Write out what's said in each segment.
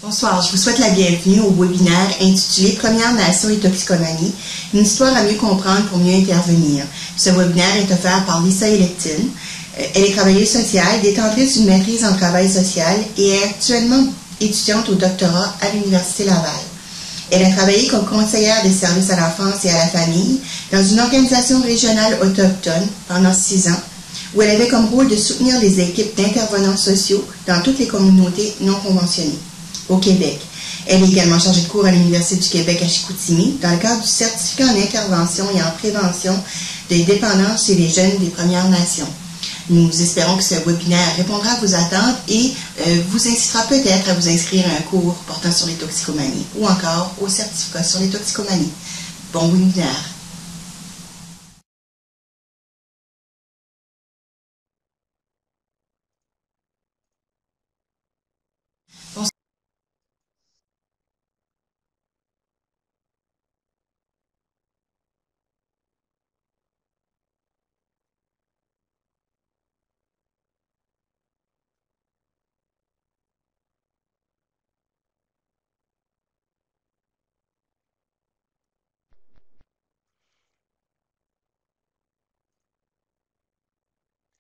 Bonsoir, je vous souhaite la bienvenue au webinaire intitulé Premières Nations et toxicomanie, une histoire à mieux comprendre pour mieux intervenir. Ce webinaire est offert par Lisa Electin. Elle est travailleuse sociale, détentrice d'une maîtrise en travail social et est actuellement étudiante au doctorat à l'Université Laval. Elle a travaillé comme conseillère des services à l'enfance et à la famille dans une organisation régionale autochtone pendant 6 ans, où elle avait comme rôle de soutenir les équipes d'intervenants sociaux dans toutes les communautés non conventionnées au Québec. Elle est également chargée de cours à l'Université du Québec à Chicoutimi dans le cadre du certificat en intervention et en prévention des dépendances chez les jeunes des Premières Nations. Nous espérons que ce webinaire répondra à vos attentes et vous incitera peut-être à vous inscrire à un cours portant sur les toxicomanies ou encore au certificat sur les toxicomanies. Bon webinaire!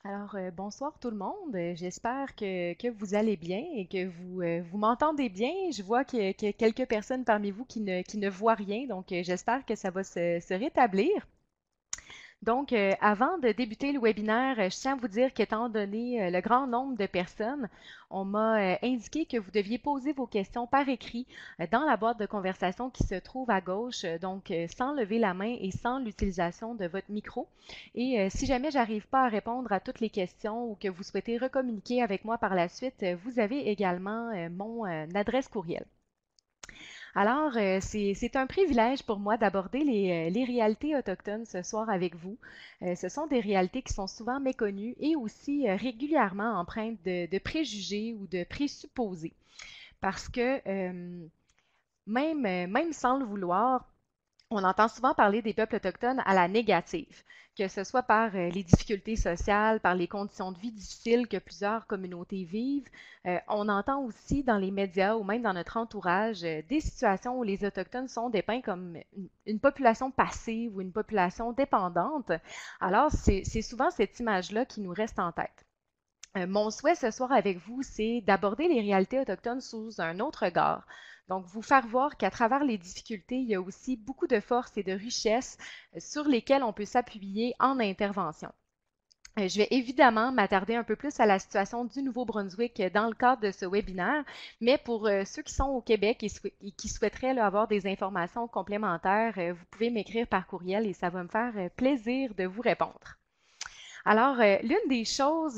Alors, bonsoir tout le monde. J'espère que vous allez bien et que vous m'entendez bien. Je vois qu'il y a quelques personnes parmi vous qui ne voient rien, donc j'espère que ça va se rétablir. Donc, avant de débuter le webinaire, je tiens à vous dire qu'étant donné le grand nombre de personnes, on m'a indiqué que vous deviez poser vos questions par écrit dans la boîte de conversation qui se trouve à gauche, donc sans lever la main et sans l'utilisation de votre micro. Et si jamais j'arrive pas à répondre à toutes les questions ou que vous souhaitez recommuniquer avec moi par la suite, vous avez également mon adresse courriel. Alors, c'est un privilège pour moi d'aborder les réalités autochtones ce soir avec vous. Ce sont des réalités qui sont souvent méconnues et aussi régulièrement empreintes de préjugés ou de présupposés. Parce que même sans le vouloir, on entend souvent parler des peuples autochtones à la négative, que ce soit par les difficultés sociales, par les conditions de vie difficiles que plusieurs communautés vivent. On entend aussi dans les médias ou même dans notre entourage des situations où les Autochtones sont dépeints comme une population passive ou une population dépendante. Alors, c'est souvent cette image-là qui nous reste en tête. Mon souhait ce soir avec vous, c'est d'aborder les réalités autochtones sous un autre regard. Donc, vous faire voir qu'à travers les difficultés, il y a aussi beaucoup de force et de richesse sur lesquelles on peut s'appuyer en intervention. Je vais évidemment m'attarder un peu plus à la situation du Nouveau-Brunswick dans le cadre de ce webinaire, mais pour ceux qui sont au Québec et qui souhaiteraient là, avoir des informations complémentaires, vous pouvez m'écrire par courriel et ça va me faire plaisir de vous répondre. Alors, l'une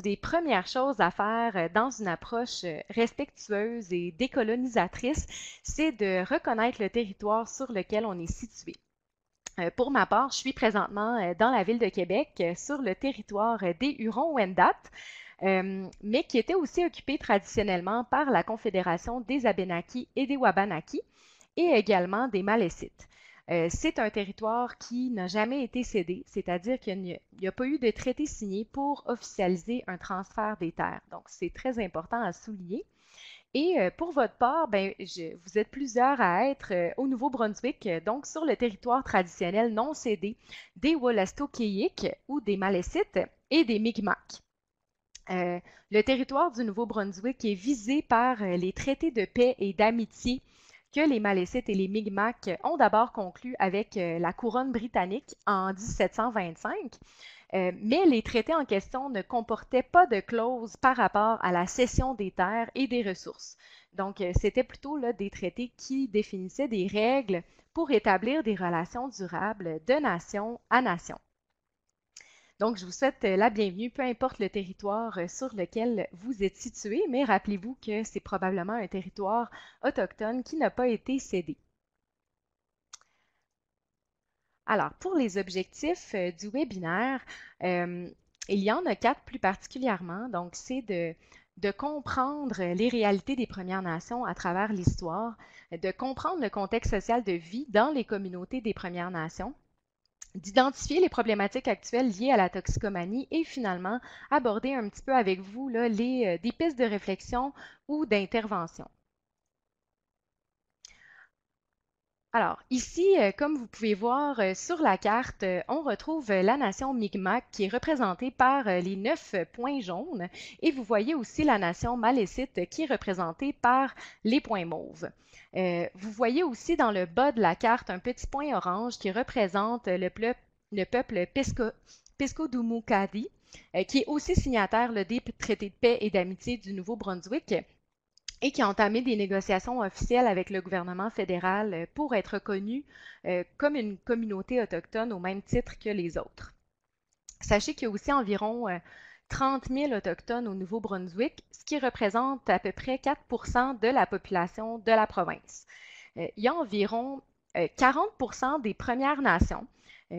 des premières choses à faire dans une approche respectueuse et décolonisatrice, c'est de reconnaître le territoire sur lequel on est situé. Pour ma part, je suis présentement dans la ville de Québec, sur le territoire des Hurons-Wendat, mais qui était aussi occupé traditionnellement par la Confédération des Abénaquis et des Wabanakis et également des Malécites. C'est un territoire qui n'a jamais été cédé, c'est-à-dire qu'il n'y a pas eu de traité signé pour officialiser un transfert des terres. Donc, c'est très important à souligner. Et pour votre part, vous êtes plusieurs à être au Nouveau-Brunswick, donc sur le territoire traditionnel non cédé des Wolastoqiyik ou des Malécites et des Mi'kmaq. Le territoire du Nouveau-Brunswick est visé par les traités de paix et d'amitié que les Malécites et les Mi'kmaq ont d'abord conclus avec la couronne britannique en 1725. Mais les traités en question ne comportaient pas de clause par rapport à la cession des terres et des ressources. Donc, c'était plutôt là, des traités qui définissaient des règles pour établir des relations durables de nation à nation. Donc, je vous souhaite la bienvenue, peu importe le territoire sur lequel vous êtes situé, mais rappelez-vous que c'est probablement un territoire autochtone qui n'a pas été cédé. Alors, pour les objectifs du webinaire, il y en a 4 plus particulièrement. Donc, c'est de comprendre les réalités des Premières Nations à travers l'histoire, de comprendre le contexte social de vie dans les communautés des Premières Nations, d'identifier les problématiques actuelles liées à la toxicomanie et finalement aborder un petit peu avec vous là, des pistes de réflexion ou d'intervention. Alors, ici, comme vous pouvez voir sur la carte, on retrouve la nation Mi'kmaq qui est représentée par les 9 points jaunes et vous voyez aussi la nation Malécite qui est représentée par les points mauves. Vous voyez aussi dans le bas de la carte un petit point orange qui représente le peuple Peskodumukadi, qui est aussi signataire des traités de paix et d'amitié du Nouveau-Brunswick et qui a entamé des négociations officielles avec le gouvernement fédéral pour être reconnu comme une communauté autochtone au même titre que les autres. Sachez qu'il y a aussi environ 30 000 autochtones au Nouveau-Brunswick, ce qui représente à peu près 4 de la population de la province. Il y a environ 40 des Premières Nations,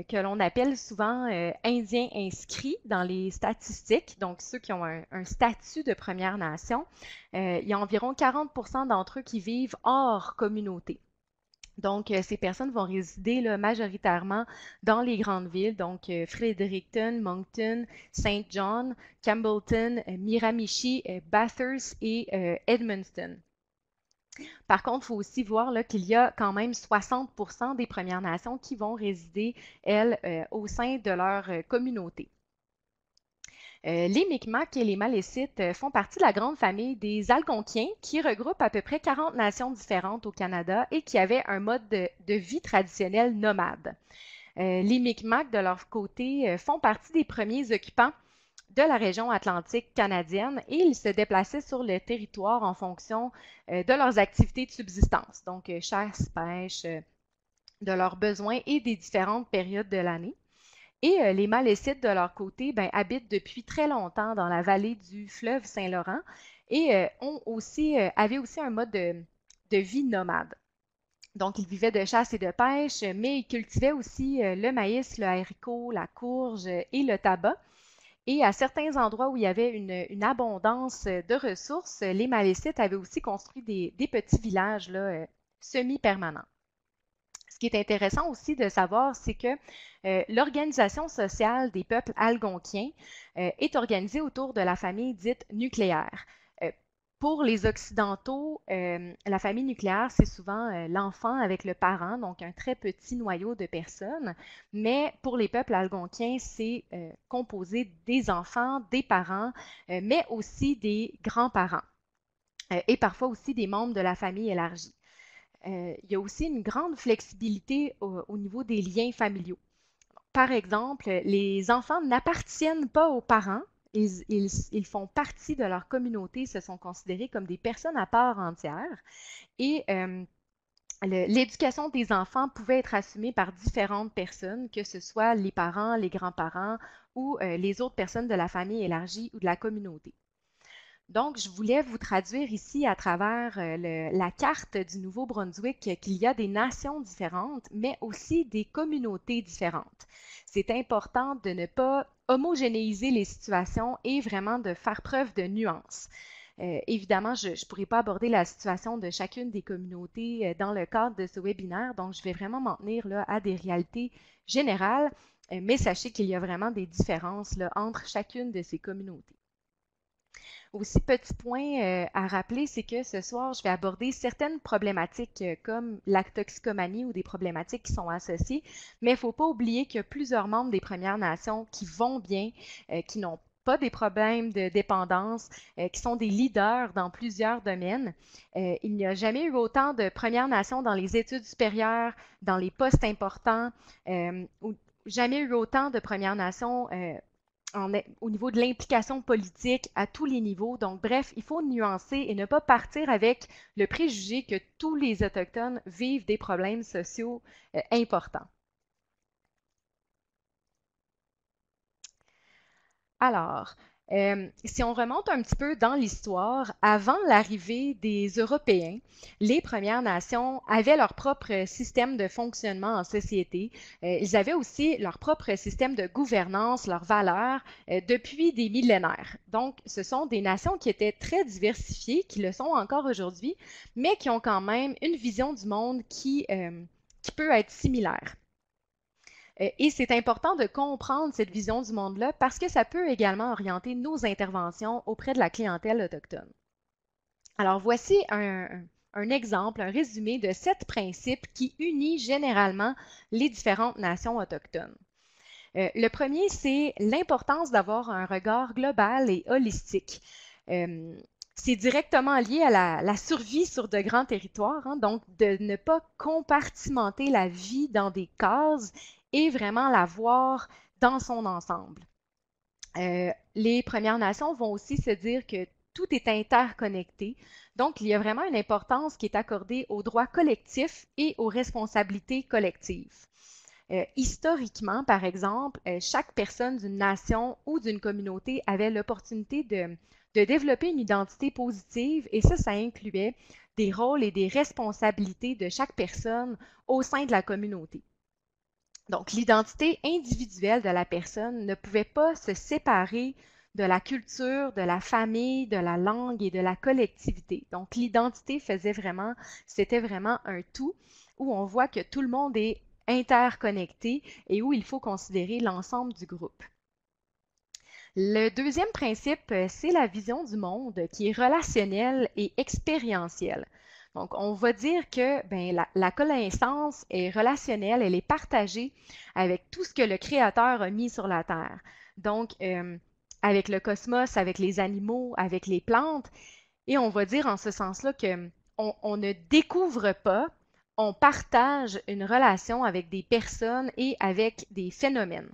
que l'on appelle souvent Indiens inscrits dans les statistiques, donc ceux qui ont un statut de Première Nation. Il y a environ 40 d'entre eux qui vivent hors communauté. Donc, ces personnes vont résider là, majoritairement dans les grandes villes, donc Fredericton, Moncton, Saint John, Campbellton, Miramichi, Bathurst et Edmundston. Par contre, il faut aussi voir qu'il y a quand même 60 des Premières Nations qui vont résider, elles, au sein de leur communauté. Les Mi'kmaq et les Malécites font partie de la grande famille des Algonquiens qui regroupe à peu près 40 nations différentes au Canada et qui avaient un mode de vie traditionnel nomade. Les Mi'kmaq, de leur côté, font partie des premiers occupants de la région atlantique canadienne et ils se déplaçaient sur le territoire en fonction de leurs activités de subsistance, donc chasse, pêche, de leurs besoins et des différentes périodes de l'année. Et les Malécites, de leur côté, habitent depuis très longtemps dans la vallée du fleuve Saint-Laurent et avaient aussi un mode de vie nomade. Donc, ils vivaient de chasse et de pêche, mais ils cultivaient aussi le maïs, le haricot, la courge et le tabac. Et à certains endroits où il y avait une abondance de ressources, les Malécites avaient aussi construit des petits villages là, semi-permanents. Ce qui est intéressant aussi de savoir, c'est que l'organisation sociale des peuples algonquiens est organisée autour de la famille dite nucléaire. Pour les Occidentaux, la famille nucléaire, c'est souvent l'enfant avec le parent, donc un très petit noyau de personnes. Mais pour les peuples algonquiens, c'est composé des enfants, des parents, mais aussi des grands-parents et parfois aussi des membres de la famille élargie. Il y a aussi une grande flexibilité au niveau des liens familiaux. Par exemple, les enfants n'appartiennent pas aux parents, ils font partie de leur communauté, se sont considérés comme des personnes à part entière. Et l'éducation des enfants pouvait être assumée par différentes personnes, que ce soit les parents, les grands-parents ou les autres personnes de la famille élargie ou de la communauté. Donc, je voulais vous traduire ici à travers la carte du Nouveau-Brunswick qu'il y a des nations différentes, mais aussi des communautés différentes. C'est important de ne pas homogénéiser les situations et vraiment de faire preuve de nuance. Évidemment, je ne pourrai pas aborder la situation de chacune des communautés dans le cadre de ce webinaire, donc je vais vraiment m'en tenir là, à des réalités générales, mais sachez qu'il y a vraiment des différences là, entre chacune de ces communautés. Aussi, petit point à rappeler, c'est que ce soir, je vais aborder certaines problématiques comme la toxicomanie ou des problématiques qui sont associées, mais il ne faut pas oublier qu'il y a plusieurs membres des Premières Nations qui vont bien, qui n'ont pas des problèmes de dépendance, qui sont des leaders dans plusieurs domaines. Il n'y a jamais eu autant de Premières Nations dans les études supérieures, dans les postes importants, ou jamais eu autant de Premières Nations au niveau de l'implication politique à tous les niveaux. Donc, bref, il faut nuancer et ne pas partir avec le préjugé que tous les Autochtones vivent des problèmes sociaux importants. Alors, si on remonte un petit peu dans l'histoire, avant l'arrivée des Européens, les Premières Nations avaient leur propre système de fonctionnement en société. Ils avaient aussi leur propre système de gouvernance, leurs valeurs, depuis des millénaires. Donc, ce sont des nations qui étaient très diversifiées, qui le sont encore aujourd'hui, mais qui ont quand même une vision du monde qui peut être similaire. Et c'est important de comprendre cette vision du monde-là parce que ça peut également orienter nos interventions auprès de la clientèle autochtone. Alors, voici un exemple, un résumé de 7 principes qui unissent généralement les différentes nations autochtones. Le premier, c'est l'importance d'avoir un regard global et holistique. C'est directement lié à la survie sur de grands territoires, hein, donc de ne pas compartimenter la vie dans des cases et vraiment la voir dans son ensemble. Les Premières Nations vont aussi se dire que tout est interconnecté. Donc, il y a vraiment une importance qui est accordée aux droits collectifs et aux responsabilités collectives. Historiquement, par exemple, chaque personne d'une nation ou d'une communauté avait l'opportunité de développer une identité positive et ça incluait des rôles et des responsabilités de chaque personne au sein de la communauté. Donc, l'identité individuelle de la personne ne pouvait pas se séparer de la culture, de la famille, de la langue et de la collectivité. Donc, l'identité c'était vraiment un tout où on voit que tout le monde est interconnecté et où il faut considérer l'ensemble du groupe. Le deuxième principe, c'est la vision du monde qui est relationnelle et expérientielle. Donc, on va dire que la connaissance est relationnelle, elle est partagée avec tout ce que le Créateur a mis sur la Terre. Donc, avec le cosmos, avec les animaux, avec les plantes. Et on va dire en ce sens-là qu'on ne découvre pas, on partage une relation avec des personnes et avec des phénomènes.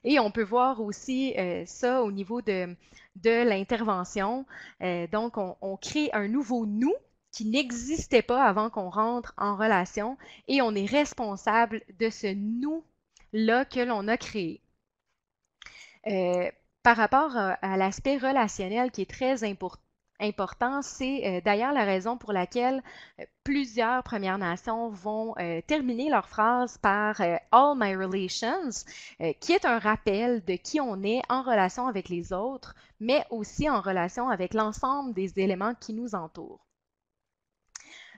Et on peut voir aussi ça au niveau de l'intervention. Donc, on crée un nouveau nous qui n'existait pas avant qu'on rentre en relation et on est responsable de ce nous-là que l'on a créé. Par rapport à l'aspect relationnel qui est très important, c'est d'ailleurs la raison pour laquelle plusieurs Premières Nations vont terminer leur phrase par All my relations, qui est un rappel de qui on est en relation avec les autres, mais aussi en relation avec l'ensemble des éléments qui nous entourent.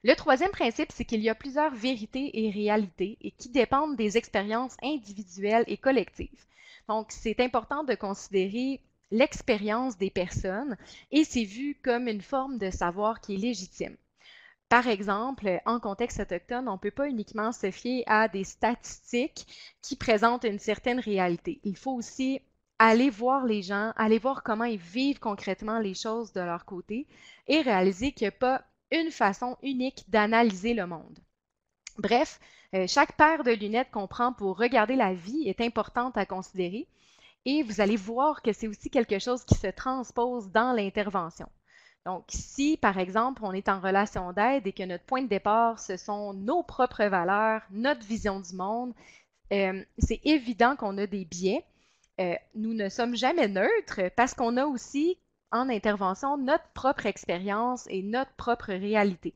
Le troisième principe, c'est qu'il y a plusieurs vérités et réalités et qui dépendent des expériences individuelles et collectives. Donc, c'est important de considérer l'expérience des personnes et c'est vu comme une forme de savoir qui est légitime. Par exemple, en contexte autochtone, on ne peut pas uniquement se fier à des statistiques qui présentent une certaine réalité. Il faut aussi aller voir les gens, aller voir comment ils vivent concrètement les choses de leur côté et réaliser qu'il n'y a pas une façon unique d'analyser le monde. Bref, chaque paire de lunettes qu'on prend pour regarder la vie est importante à considérer et vous allez voir que c'est aussi quelque chose qui se transpose dans l'intervention. Donc, si, par exemple, on est en relation d'aide et que notre point de départ, ce sont nos propres valeurs, notre vision du monde, c'est évident qu'on a des biais. Nous ne sommes jamais neutres parce qu'on a aussi en intervention notre propre expérience et notre propre réalité.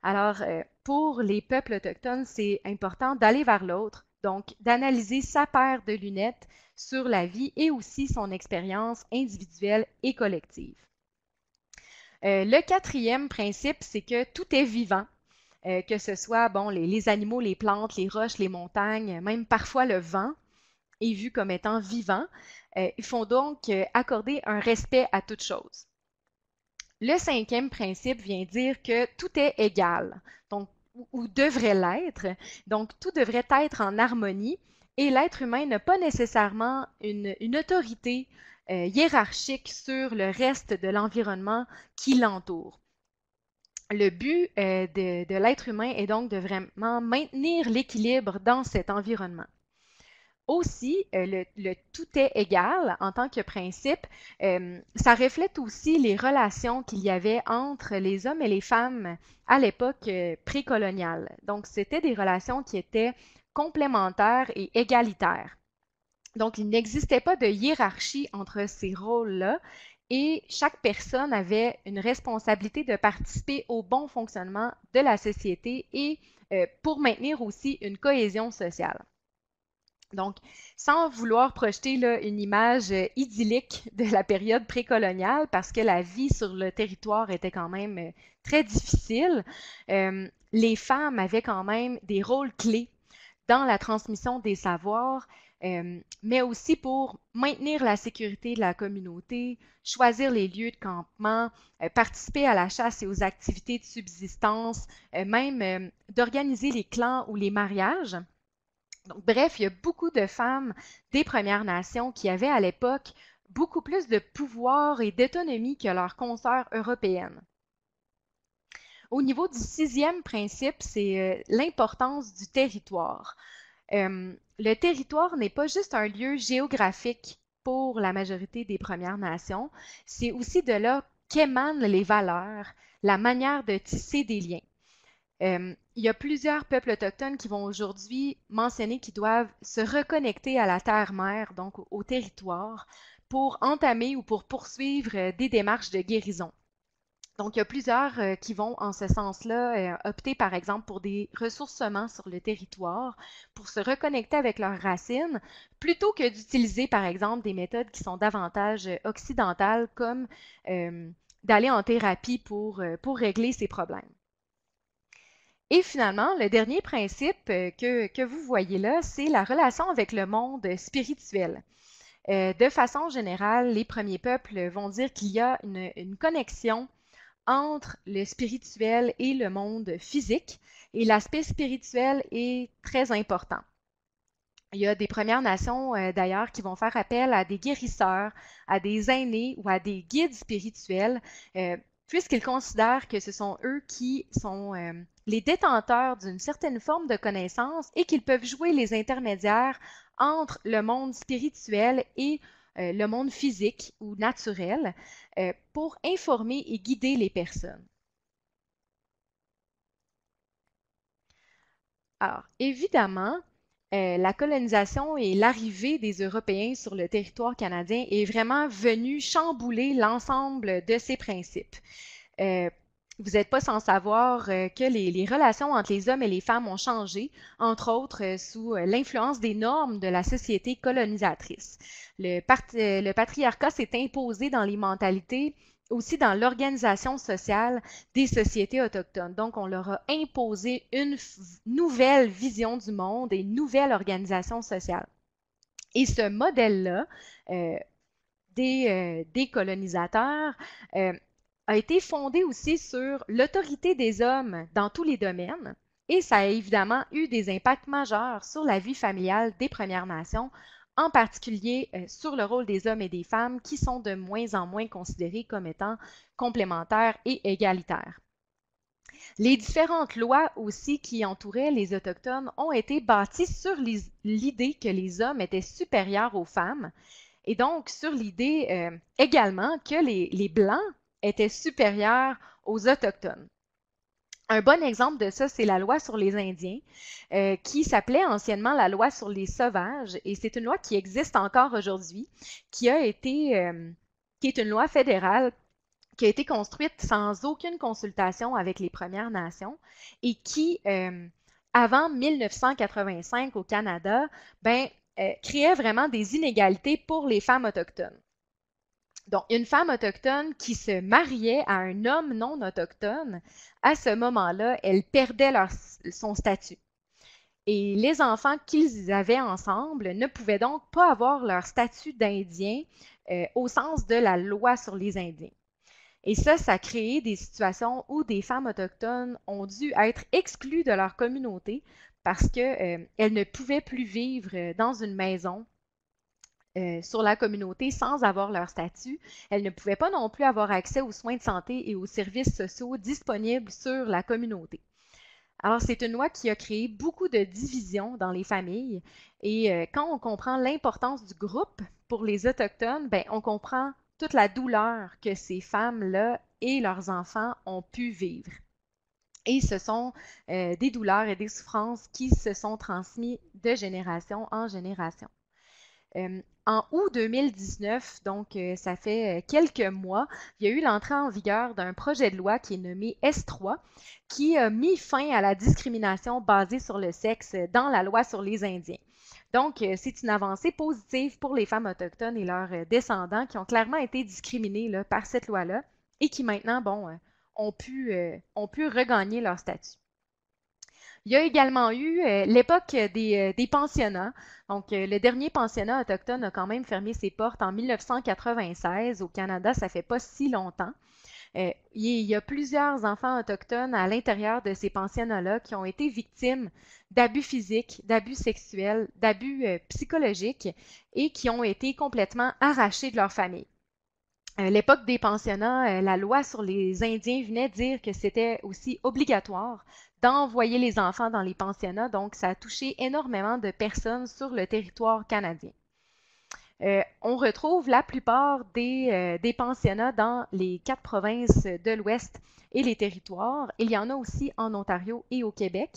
Alors, pour les peuples autochtones, c'est important d'aller vers l'autre, donc d'analyser sa paire de lunettes sur la vie et aussi son expérience individuelle et collective. Le quatrième principe, c'est que tout est vivant, que ce soit les animaux, les plantes, les roches, les montagnes, même parfois le vent est vu comme étant vivant. Il faut donc accorder un respect à toute chose. Le cinquième principe vient dire que tout est égal, donc, ou devrait l'être. Donc, tout devrait être en harmonie et l'être humain n'a pas nécessairement une autorité hiérarchique sur le reste de l'environnement qui l'entoure. Le but de l'être humain est donc de vraiment maintenir l'équilibre dans cet environnement. Aussi, le tout est égal en tant que principe, ça reflète aussi les relations qu'il y avait entre les hommes et les femmes à l'époque précoloniale. Donc, c'était des relations qui étaient complémentaires et égalitaires. Donc, il n'existait pas de hiérarchie entre ces rôles-là et chaque personne avait une responsabilité de participer au bon fonctionnement de la société et pour maintenir aussi une cohésion sociale. Donc, sans vouloir projeter là, une image idyllique de la période précoloniale, parce que la vie sur le territoire était quand même très difficile, les femmes avaient quand même des rôles clés dans la transmission des savoirs, mais aussi pour maintenir la sécurité de la communauté, choisir les lieux de campement, participer à la chasse et aux activités de subsistance, même d'organiser les clans ou les mariages. Donc, bref, il y a beaucoup de femmes des Premières Nations qui avaient à l'époque beaucoup plus de pouvoir et d'autonomie que leurs consoeurs européennes. Au niveau du sixième principe, c'est l'importance du territoire. Le territoire n'est pas juste un lieu géographique pour la majorité des Premières Nations, c'est aussi de là qu'émanent les valeurs, la manière de tisser des liens. Il y a plusieurs peuples autochtones qui vont aujourd'hui mentionner qu'ils doivent se reconnecter à la terre-mère, donc au territoire, pour entamer ou pour poursuivre des démarches de guérison. Donc, il y a plusieurs qui vont en ce sens-là opter, par exemple, pour des ressourcements sur le territoire, pour se reconnecter avec leurs racines, plutôt que d'utiliser, par exemple, des méthodes qui sont davantage occidentales, comme d'aller en thérapie pour régler ces problèmes. Et finalement, le dernier principe que vous voyez là, c'est la relation avec le monde spirituel. De façon générale, les premiers peuples vont dire qu'il y a une connexion entre le spirituel et le monde physique, et l'aspect spirituel est très important. Il y a des Premières Nations, d'ailleurs, qui vont faire appel à des guérisseurs, à des aînés ou à des guides spirituels, puisqu'ils considèrent que ce sont eux qui sont les détenteurs d'une certaine forme de connaissance et qu'ils peuvent jouer les intermédiaires entre le monde spirituel et le monde physique ou naturel pour informer et guider les personnes. Alors, évidemment, la colonisation et l'arrivée des Européens sur le territoire canadien est vraiment venue chambouler l'ensemble de ces principes. Vous n'êtes pas sans savoir que les relations entre les hommes et les femmes ont changé, entre autres sous l'influence des normes de la société colonisatrice. Le patriarcat s'est imposé dans les mentalités, aussi dans l'organisation sociale des sociétés autochtones. Donc, on leur a imposé une nouvelle vision du monde et une nouvelle organisation sociale. Et ce modèle-là des colonisateurs a été fondé aussi sur l'autorité des hommes dans tous les domaines, et ça a évidemment eu des impacts majeurs sur la vie familiale des Premières Nations, en particulier sur le rôle des hommes et des femmes qui sont de moins en moins considérés comme étant complémentaires et égalitaires. Les différentes lois aussi qui entouraient les Autochtones ont été bâties sur l'idée que les hommes étaient supérieurs aux femmes, et donc sur l'idée également que les Blancs étaient supérieurs aux Autochtones. Un bon exemple de ça, c'est la loi sur les Indiens, qui s'appelait anciennement la loi sur les sauvages, et c'est une loi qui existe encore aujourd'hui, qui est une loi fédérale qui a été construite sans aucune consultation avec les Premières Nations et qui, avant 1985 au Canada, créait vraiment des inégalités pour les femmes autochtones. Donc, une femme autochtone qui se mariait à un homme non autochtone, à ce moment-là, elle perdait son statut. Et les enfants qu'ils avaient ensemble ne pouvaient donc pas avoir leur statut d'Indien au sens de la loi sur les Indiens. Et ça a créé des situations où des femmes autochtones ont dû être exclues de leur communauté parce qu'elles ne pouvaient plus vivre dans une maison sur la communauté sans avoir leur statut. Elles ne pouvaient pas non plus avoir accès aux soins de santé et aux services sociaux disponibles sur la communauté. Alors, c'est une loi qui a créé beaucoup de divisions dans les familles et quand on comprend l'importance du groupe pour les Autochtones, on comprend toute la douleur que ces femmes-là et leurs enfants ont pu vivre. Et ce sont des douleurs et des souffrances qui se sont transmises de génération en génération. En août 2019, donc ça fait quelques mois, il y a eu l'entrée en vigueur d'un projet de loi qui est nommé S3, qui a mis fin à la discrimination basée sur le sexe dans la loi sur les Indiens. Donc, c'est une avancée positive pour les femmes autochtones et leurs descendants qui ont clairement été discriminés là, par cette loi-là et qui maintenant, ont pu regagner leur statut. Il y a également eu l'époque des pensionnats. Donc, le dernier pensionnat autochtone a quand même fermé ses portes en 1996. Au Canada, ça fait pas si longtemps. Il y a plusieurs enfants autochtones à l'intérieur de ces pensionnats-là qui ont été victimes d'abus physiques, d'abus sexuels, d'abus psychologiques et qui ont été complètement arrachés de leur famille. L'époque des pensionnats, la loi sur les Indiens venait dire que c'était aussi obligatoire d'envoyer les enfants dans les pensionnats, donc ça a touché énormément de personnes sur le territoire canadien. On retrouve la plupart des pensionnats dans les 4 provinces de l'Ouest et les territoires. Il y en a aussi en Ontario et au Québec.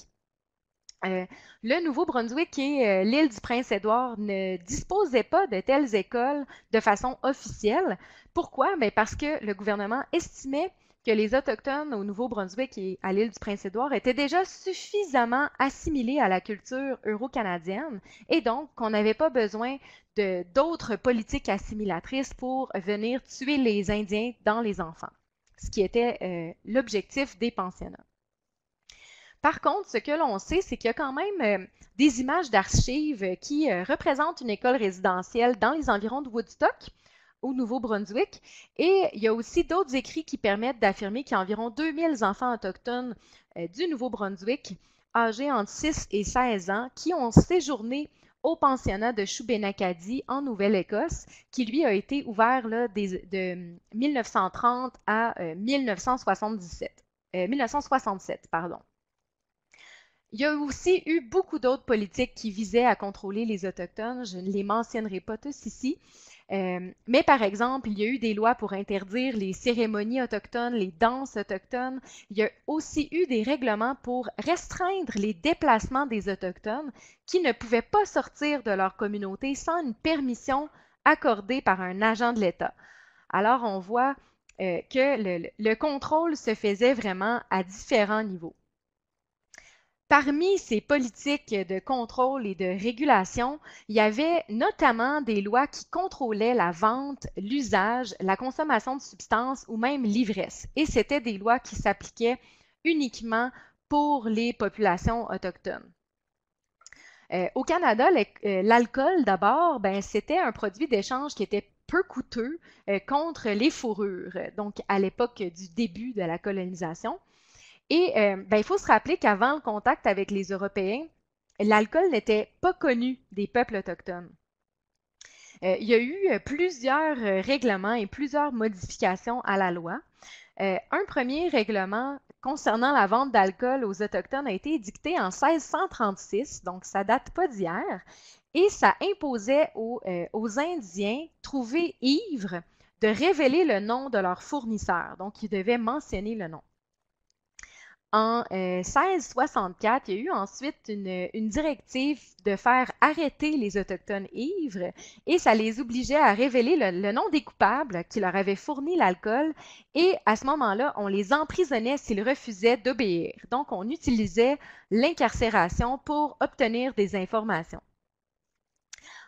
Le Nouveau-Brunswick et l'île du Prince-Édouard ne disposaient pas de telles écoles de façon officielle. Pourquoi? Bien parce que le gouvernement estimait que les Autochtones au Nouveau-Brunswick et à l'île du Prince-Édouard étaient déjà suffisamment assimilés à la culture euro-canadienne et donc qu'on n'avait pas besoin d'autres politiques assimilatrices pour venir tuer les Indiens dans les enfants, ce qui était l'objectif des pensionnats. Par contre, ce que l'on sait, c'est qu'il y a quand même des images d'archives qui représentent une école résidentielle dans les environs de Woodstock, au Nouveau-Brunswick. Et il y a aussi d'autres écrits qui permettent d'affirmer qu'il y a environ 2000 enfants autochtones du Nouveau-Brunswick, âgés entre 6 et 16 ans, qui ont séjourné au pensionnat de Shubenacadie en Nouvelle-Écosse, qui lui a été ouvert là, de 1930 à 1967. Pardon. Il y a aussi eu beaucoup d'autres politiques qui visaient à contrôler les Autochtones. Je ne les mentionnerai pas tous ici. Mais par exemple, il y a eu des lois pour interdire les cérémonies autochtones, les danses autochtones. Il y a aussi eu des règlements pour restreindre les déplacements des Autochtones qui ne pouvaient pas sortir de leur communauté sans une permission accordée par un agent de l'État. Alors, on voit que le contrôle se faisait vraiment à différents niveaux. Parmi ces politiques de contrôle et de régulation, il y avait notamment des lois qui contrôlaient la vente, l'usage, la consommation de substances ou même l'ivresse. Et c'était des lois qui s'appliquaient uniquement pour les populations autochtones. Au Canada, l'alcool, d'abord, ben, c'était un produit d'échange qui était peu coûteux contre les fourrures, donc à l'époque du début de la colonisation. Et ben, il faut se rappeler qu'avant le contact avec les Européens, l'alcool n'était pas connu des peuples autochtones. Il y a eu plusieurs règlements et plusieurs modifications à la loi. Un premier règlement concernant la vente d'alcool aux Autochtones a été édicté en 1636, donc ça date pas d'hier, et ça imposait aux Indiens trouvés ivres de révéler le nom de leur fournisseur. Donc, ils devaient mentionner le nom. En 1664, il y a eu ensuite une directive de faire arrêter les Autochtones ivres et ça les obligeait à révéler le nom des coupables qui leur avaient fourni l'alcool et à ce moment-là, on les emprisonnait s'ils refusaient d'obéir. Donc, on utilisait l'incarcération pour obtenir des informations.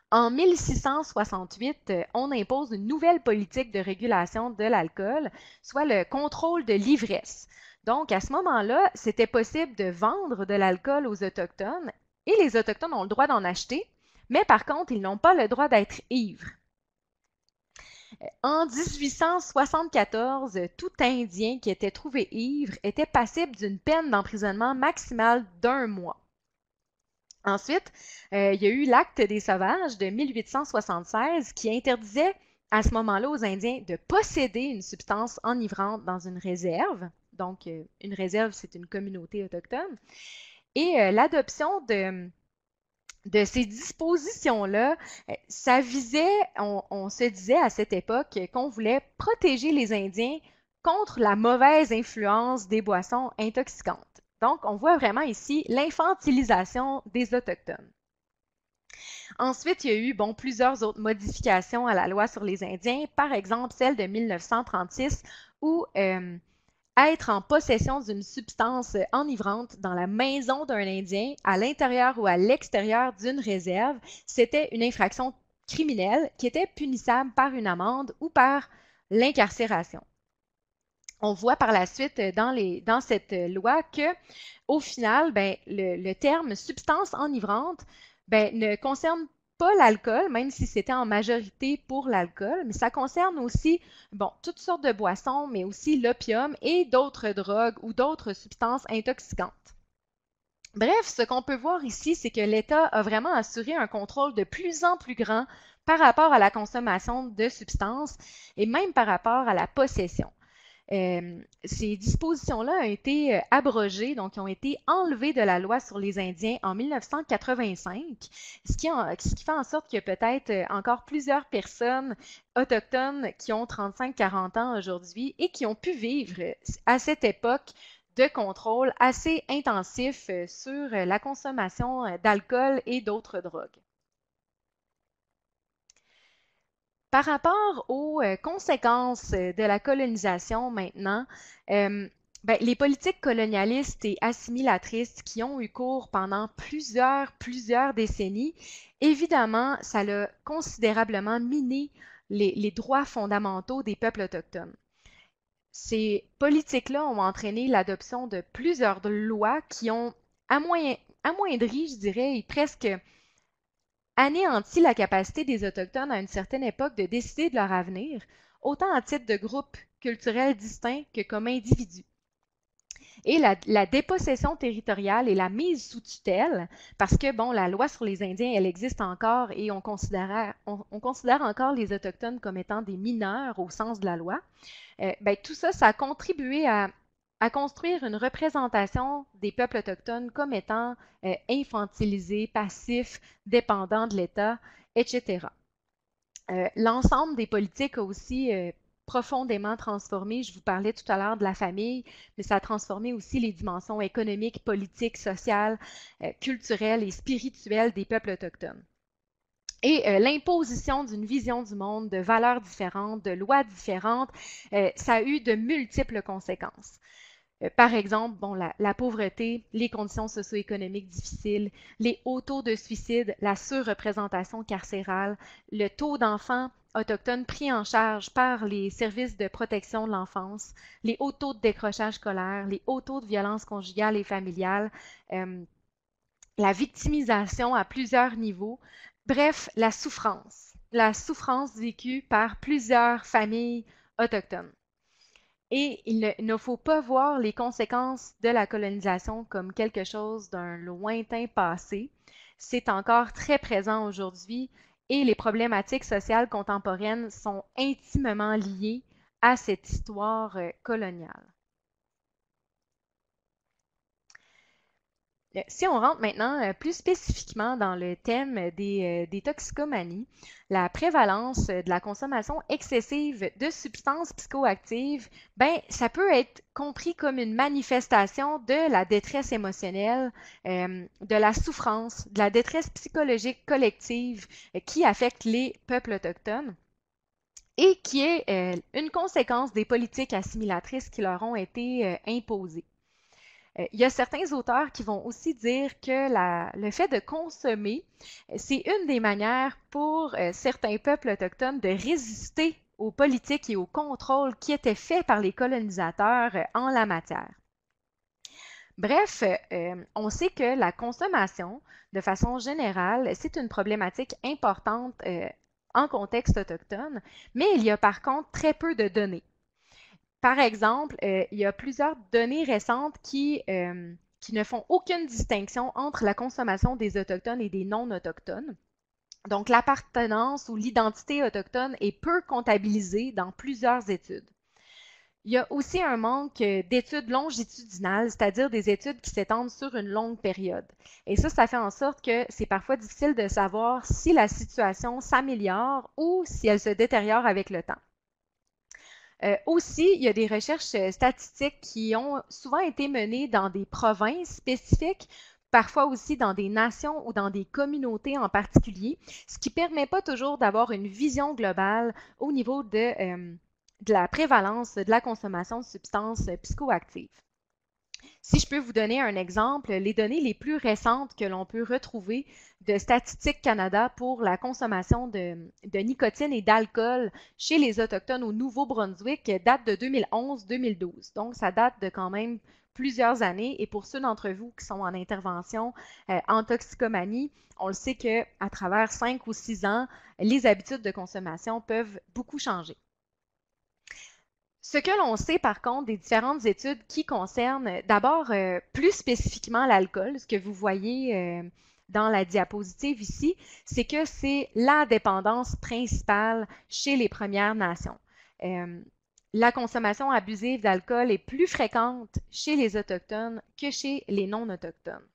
En 1668, on impose une nouvelle politique de régulation de l'alcool, soit le contrôle de l'ivresse. Donc, à ce moment-là, c'était possible de vendre de l'alcool aux Autochtones et les Autochtones ont le droit d'en acheter, mais par contre, ils n'ont pas le droit d'être ivres. En 1874, tout Indien qui était trouvé ivre était passible d'une peine d'emprisonnement maximale d'1 mois. Ensuite, il y a eu l'Acte des Sauvages de 1876 qui interdisait à ce moment-là aux Indiens de posséder une substance enivrante dans une réserve. Donc, une réserve, c'est une communauté autochtone. Et l'adoption de ces dispositions-là, ça visait, on se disait à cette époque qu'on voulait protéger les Indiens contre la mauvaise influence des boissons intoxicantes. Donc, on voit vraiment ici l'infantilisation des Autochtones. Ensuite, il y a eu plusieurs autres modifications à la loi sur les Indiens, par exemple celle de 1936 où être en possession d'une substance enivrante dans la maison d'un Indien, à l'intérieur ou à l'extérieur d'une réserve, c'était une infraction criminelle qui était punissable par une amende ou par l'incarcération. on voit par la suite dans cette loi que, au final, ben, le terme substance enivrante ben, ne concerne pas l'alcool, même si c'était en majorité pour l'alcool, mais ça concerne aussi, bon, toutes sortes de boissons, mais aussi l'opium et d'autres drogues ou d'autres substances intoxicantes. Bref, ce qu'on peut voir ici, c'est que l'État a vraiment assuré un contrôle de plus en plus grand par rapport à la consommation de substances et même par rapport à la possession. Ces dispositions-là ont été abrogées, donc ont été enlevées de la loi sur les Indiens en 1985, ce qui fait en sorte qu'il y a peut-être encore plusieurs personnes autochtones qui ont 35-40 ans aujourd'hui et qui ont pu vivre à cette époque de contrôle assez intensif sur la consommation d'alcool et d'autres drogues. Par rapport aux conséquences de la colonisation maintenant, ben, les politiques colonialistes et assimilatrices qui ont eu cours pendant plusieurs décennies, évidemment, ça a considérablement miné les droits fondamentaux des peuples autochtones. Ces politiques-là ont entraîné l'adoption de plusieurs lois qui ont amoindri, je dirais, et presque anéanti la capacité des Autochtones à une certaine époque de décider de leur avenir, autant à titre de groupe culturel distinct que comme individu. Et la dépossession territoriale et la mise sous tutelle, parce que, bon, la loi sur les Indiens, elle existe encore et on considère encore les Autochtones comme étant des mineurs au sens de la loi, ben, tout ça, ça a contribué à construire une représentation des peuples autochtones comme étant infantilisés, passifs, dépendants de l'État, etc. L'ensemble des politiques a aussi profondément transformé. Je vous parlais tout à l'heure de la famille, mais ça a transformé aussi les dimensions économiques, politiques, sociales, culturelles et spirituelles des peuples autochtones. Et l'imposition d'une vision du monde, de valeurs différentes, de lois différentes, ça a eu de multiples conséquences. Par exemple, bon, la pauvreté, les conditions socio-économiques difficiles, les hauts taux de suicide, la surreprésentation carcérale, le taux d'enfants autochtones pris en charge par les services de protection de l'enfance, les hauts taux de décrochage scolaire, les hauts taux de violence conjugale et familiale, la victimisation à plusieurs niveaux, bref, la souffrance vécue par plusieurs familles autochtones. Et il ne faut pas voir les conséquences de la colonisation comme quelque chose d'un lointain passé. C'est encore très présent aujourd'hui et les problématiques sociales contemporaines sont intimement liées à cette histoire coloniale. Si on rentre maintenant plus spécifiquement dans le thème des toxicomanies, la prévalence de la consommation excessive de substances psychoactives, ben, ça peut être compris comme une manifestation de la détresse émotionnelle, de la souffrance, de la détresse psychologique collective qui affecte les peuples autochtones et qui est une conséquence des politiques assimilatrices qui leur ont été imposées. Il y a certains auteurs qui vont aussi dire que le fait de consommer, c'est une des manières pour certains peuples autochtones de résister aux politiques et aux contrôles qui étaient faits par les colonisateurs en la matière. Bref, on sait que la consommation, de façon générale, c'est une problématique importante en contexte autochtone, mais il y a par contre très peu de données. Par exemple, il y a plusieurs données récentes qui ne font aucune distinction entre la consommation des Autochtones et des non-autochtones. Donc, l'appartenance ou l'identité autochtone est peu comptabilisée dans plusieurs études. Il y a aussi un manque d'études longitudinales, c'est-à-dire des études qui s'étendent sur une longue période. Et ça fait en sorte que c'est parfois difficile de savoir si la situation s'améliore ou si elle se détériore avec le temps. Aussi, il y a des recherches statistiques qui ont souvent été menées dans des provinces spécifiques, parfois aussi dans des nations ou dans des communautés en particulier, ce qui ne permet pas toujours d'avoir une vision globale au niveau de la prévalence de la consommation de substances psychoactives. Si je peux vous donner un exemple, les données les plus récentes que l'on peut retrouver de Statistique Canada pour la consommation de nicotine et d'alcool chez les Autochtones au Nouveau-Brunswick datent de 2011-2012. Donc, ça date de quand même plusieurs années. Et pour ceux d'entre vous qui sont en intervention en toxicomanie, on le sait qu'à travers 5 ou 6 ans, les habitudes de consommation peuvent beaucoup changer. Ce que l'on sait par contre des différentes études qui concernent d'abord plus spécifiquement l'alcool, ce que vous voyez dans la diapositive ici, c'est que c'est la dépendance principale chez les Premières Nations. La consommation abusive d'alcool est plus fréquente chez les Autochtones que chez les non-autochtones.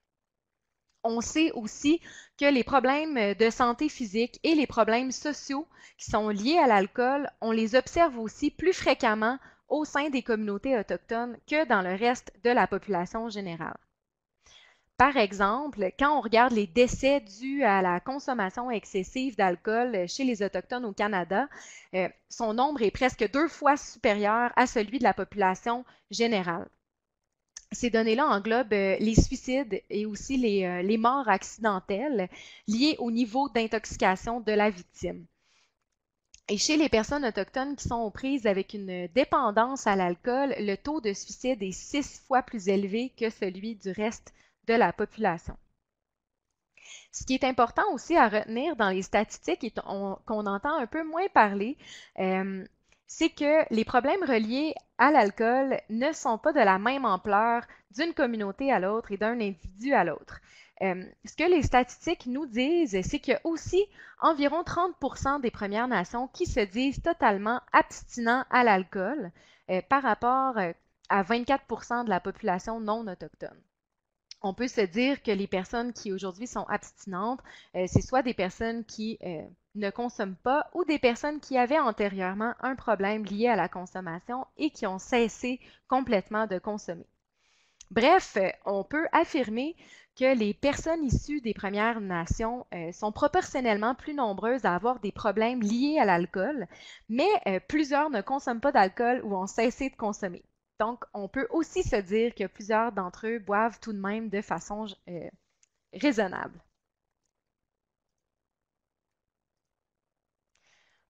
On sait aussi que les problèmes de santé physique et les problèmes sociaux qui sont liés à l'alcool, on les observe aussi plus fréquemment au sein des communautés autochtones que dans le reste de la population générale. Par exemple, quand on regarde les décès dus à la consommation excessive d'alcool chez les Autochtones au Canada, son nombre est presque 2 fois supérieur à celui de la population générale. Ces données-là englobent les suicides et aussi les morts accidentelles liées au niveau d'intoxication de la victime. Et chez les personnes autochtones qui sont aux prises avec une dépendance à l'alcool, le taux de suicide est 6 fois plus élevé que celui du reste de la population. Ce qui est important aussi à retenir dans les statistiques et qu'on entend un peu moins parler, c'est que les problèmes reliés à l'alcool ne sont pas de la même ampleur d'une communauté à l'autre et d'un individu à l'autre. Ce que les statistiques nous disent, c'est qu'il y a aussi environ 30% des Premières Nations qui se disent totalement abstinents à l'alcool par rapport à 24% de la population non autochtone. On peut se dire que les personnes qui aujourd'hui sont abstinentes, c'est soit des personnes qui ne consomment pas ou des personnes qui avaient antérieurement un problème lié à la consommation et qui ont cessé complètement de consommer. Bref, on peut affirmer que les personnes issues des Premières Nations sont proportionnellement plus nombreuses à avoir des problèmes liés à l'alcool, mais plusieurs ne consomment pas d'alcool ou ont cessé de consommer. Donc, on peut aussi se dire que plusieurs d'entre eux boivent tout de même de façon raisonnable.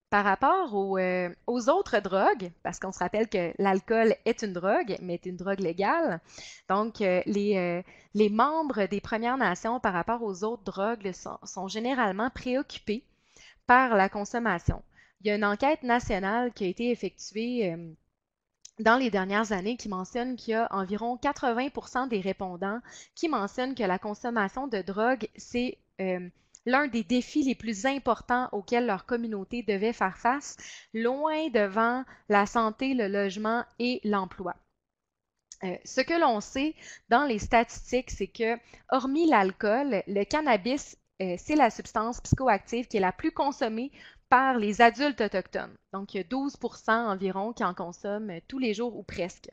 Par rapport aux autres drogues, parce qu'on se rappelle que l'alcool est une drogue, mais est une drogue légale, donc les membres des Premières Nations par rapport aux autres drogues sont généralement préoccupés par la consommation. Il y a une enquête nationale qui a été effectuée dans les dernières années qui mentionne qu'il y a environ 80% des répondants qui mentionnent que la consommation de drogue, c'est l'un des défis les plus importants auxquels leur communauté devait faire face, loin devant la santé, le logement et l'emploi. Ce que l'on sait dans les statistiques, c'est que, hormis l'alcool, le cannabis, c'est la substance psychoactive qui est la plus consommée par les adultes autochtones. Donc, il y a 12% environ qui en consomment tous les jours ou presque.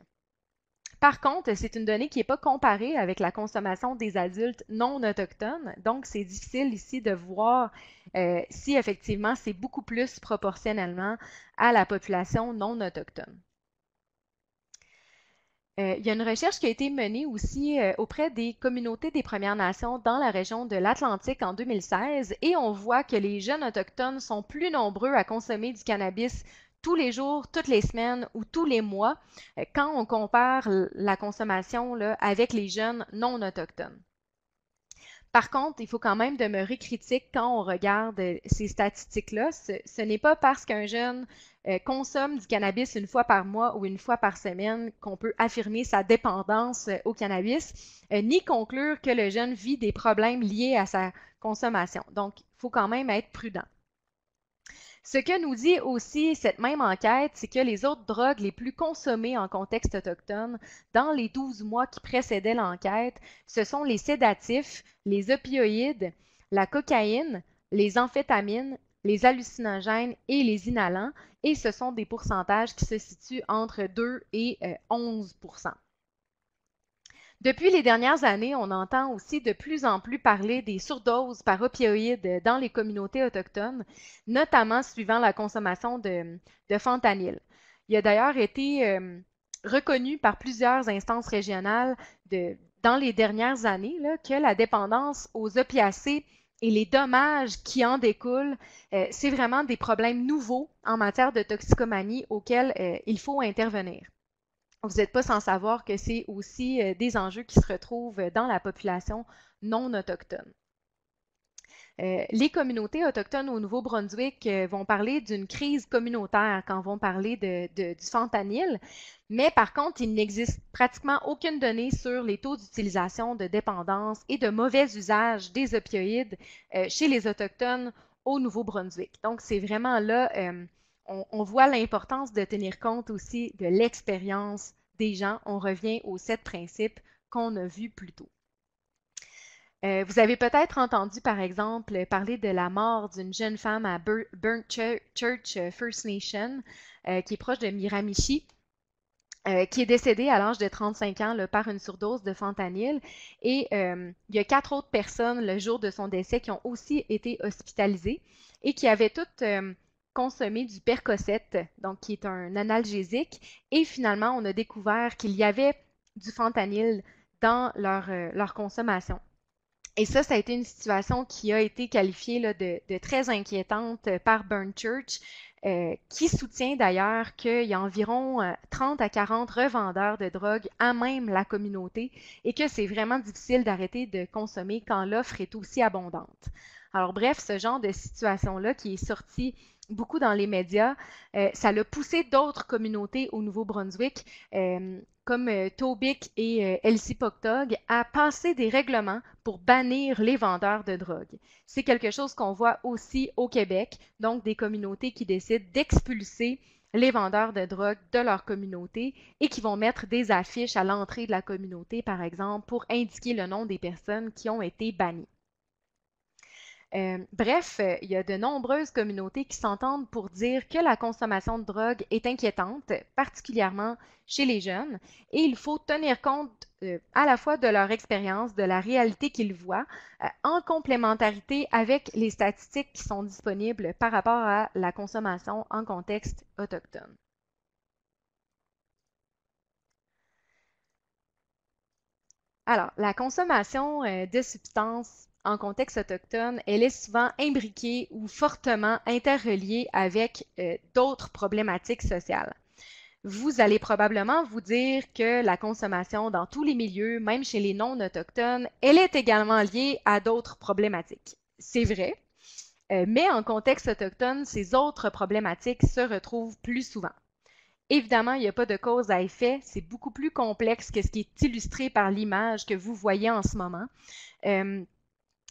Par contre, c'est une donnée qui n'est pas comparée avec la consommation des adultes non autochtones. Donc, c'est difficile ici de voir si effectivement c'est beaucoup plus proportionnellement à la population non autochtone. Il y a une recherche qui a été menée aussi auprès des communautés des Premières Nations dans la région de l'Atlantique en 2016 et on voit que les jeunes autochtones sont plus nombreux à consommer du cannabis tous les jours, toutes les semaines ou tous les mois quand on compare la consommation là, avec les jeunes non autochtones. Par contre, il faut quand même demeurer critique quand on regarde ces statistiques-là. Ce n'est pas parce qu'un jeune consomme du cannabis une fois par mois ou une fois par semaine qu'on peut affirmer sa dépendance au cannabis, ni conclure que le jeune vit des problèmes liés à sa consommation. Donc, il faut quand même être prudent. Ce que nous dit aussi cette même enquête, c'est que les autres drogues les plus consommées en contexte autochtone dans les 12 mois qui précédaient l'enquête, ce sont les sédatifs, les opioïdes, la cocaïne, les amphétamines, les hallucinogènes et les inhalants, et ce sont des pourcentages qui se situent entre 2 et 11%. Depuis les dernières années, on entend aussi de plus en plus parler des surdoses par opioïdes dans les communautés autochtones, notamment suivant la consommation de fentanyl. Il a d'ailleurs été reconnu par plusieurs instances régionales dans les dernières années là, que la dépendance aux opiacés et les dommages qui en découlent, c'est vraiment des problèmes nouveaux en matière de toxicomanie auxquels il faut intervenir. Vous n'êtes pas sans savoir que c'est aussi des enjeux qui se retrouvent dans la population non autochtone. Les communautés autochtones au Nouveau-Brunswick vont parler d'une crise communautaire quand vont parler du fentanyl, mais par contre, il n'existe pratiquement aucune donnée sur les taux d'utilisation, de dépendance et de mauvais usage des opioïdes chez les Autochtones au Nouveau-Brunswick. Donc, c'est vraiment là, on voit l'importance de tenir compte aussi de l'expérience des gens. On revient aux 7 principes qu'on a vus plus tôt. Vous avez peut-être entendu, par exemple, parler de la mort d'une jeune femme à Burnt Church First Nation, qui est proche de Miramichi, qui est décédée à l'âge de 35 ans là, par une surdose de fentanyl. Et il y a 4 autres personnes, le jour de son décès, qui ont aussi été hospitalisées et qui avaient toutes consommé du Percocet, donc qui est un analgésique. Et finalement, on a découvert qu'il y avait du fentanyl dans leur consommation. Et ça a été une situation qui a été qualifiée là, de très inquiétante par Burnt Church, qui soutient d'ailleurs qu'il y a environ 30 à 40 revendeurs de drogue à même la communauté et que c'est vraiment difficile d'arrêter de consommer quand l'offre est aussi abondante. Alors bref, ce genre de situation-là qui est sorti beaucoup dans les médias, ça l'a poussé d'autres communautés au Nouveau-Brunswick, comme Tobic et Elsipogtog, à passer des règlements pour bannir les vendeurs de drogue. C'est quelque chose qu'on voit aussi au Québec, donc des communautés qui décident d'expulser les vendeurs de drogue de leur communauté et qui vont mettre des affiches à l'entrée de la communauté, par exemple, pour indiquer le nom des personnes qui ont été bannies. Bref, il y a de nombreuses communautés qui s'entendent pour dire que la consommation de drogue est inquiétante, particulièrement chez les jeunes, et il faut tenir compte à la fois de leur expérience, de la réalité qu'ils voient, en complémentarité avec les statistiques qui sont disponibles par rapport à la consommation en contexte autochtone. Alors, la consommation de substances en contexte autochtone, elle est souvent imbriquée ou fortement interreliée avec d'autres problématiques sociales. Vous allez probablement vous dire que la consommation dans tous les milieux, même chez les non-autochtones, elle est également liée à d'autres problématiques. C'est vrai, mais en contexte autochtone, ces autres problématiques se retrouvent plus souvent. Évidemment, il n'y a pas de cause à effet, c'est beaucoup plus complexe que ce qui est illustré par l'image que vous voyez en ce moment.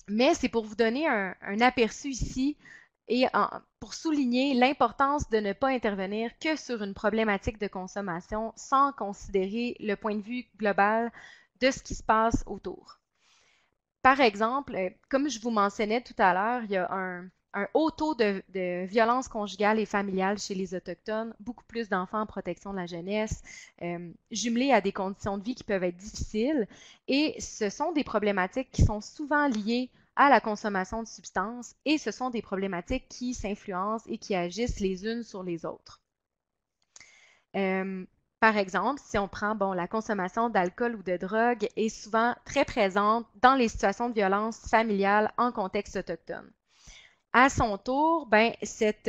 Mais c'est pour vous donner un aperçu ici et pour souligner l'importance de ne pas intervenir que sur une problématique de consommation sans considérer le point de vue global de ce qui se passe autour. Par exemple, comme je vous mentionnais tout à l'heure, il y a un haut taux de violence conjugale et familiale chez les Autochtones, beaucoup plus d'enfants en protection de la jeunesse, jumelés à des conditions de vie qui peuvent être difficiles. Et ce sont des problématiques qui sont souvent liées à la consommation de substances et ce sont des problématiques qui s'influencent et qui agissent les unes sur les autres. Par exemple, si on prend la consommation d'alcool ou de drogue est souvent très présente dans les situations de violence familiale en contexte autochtone. À son tour, cette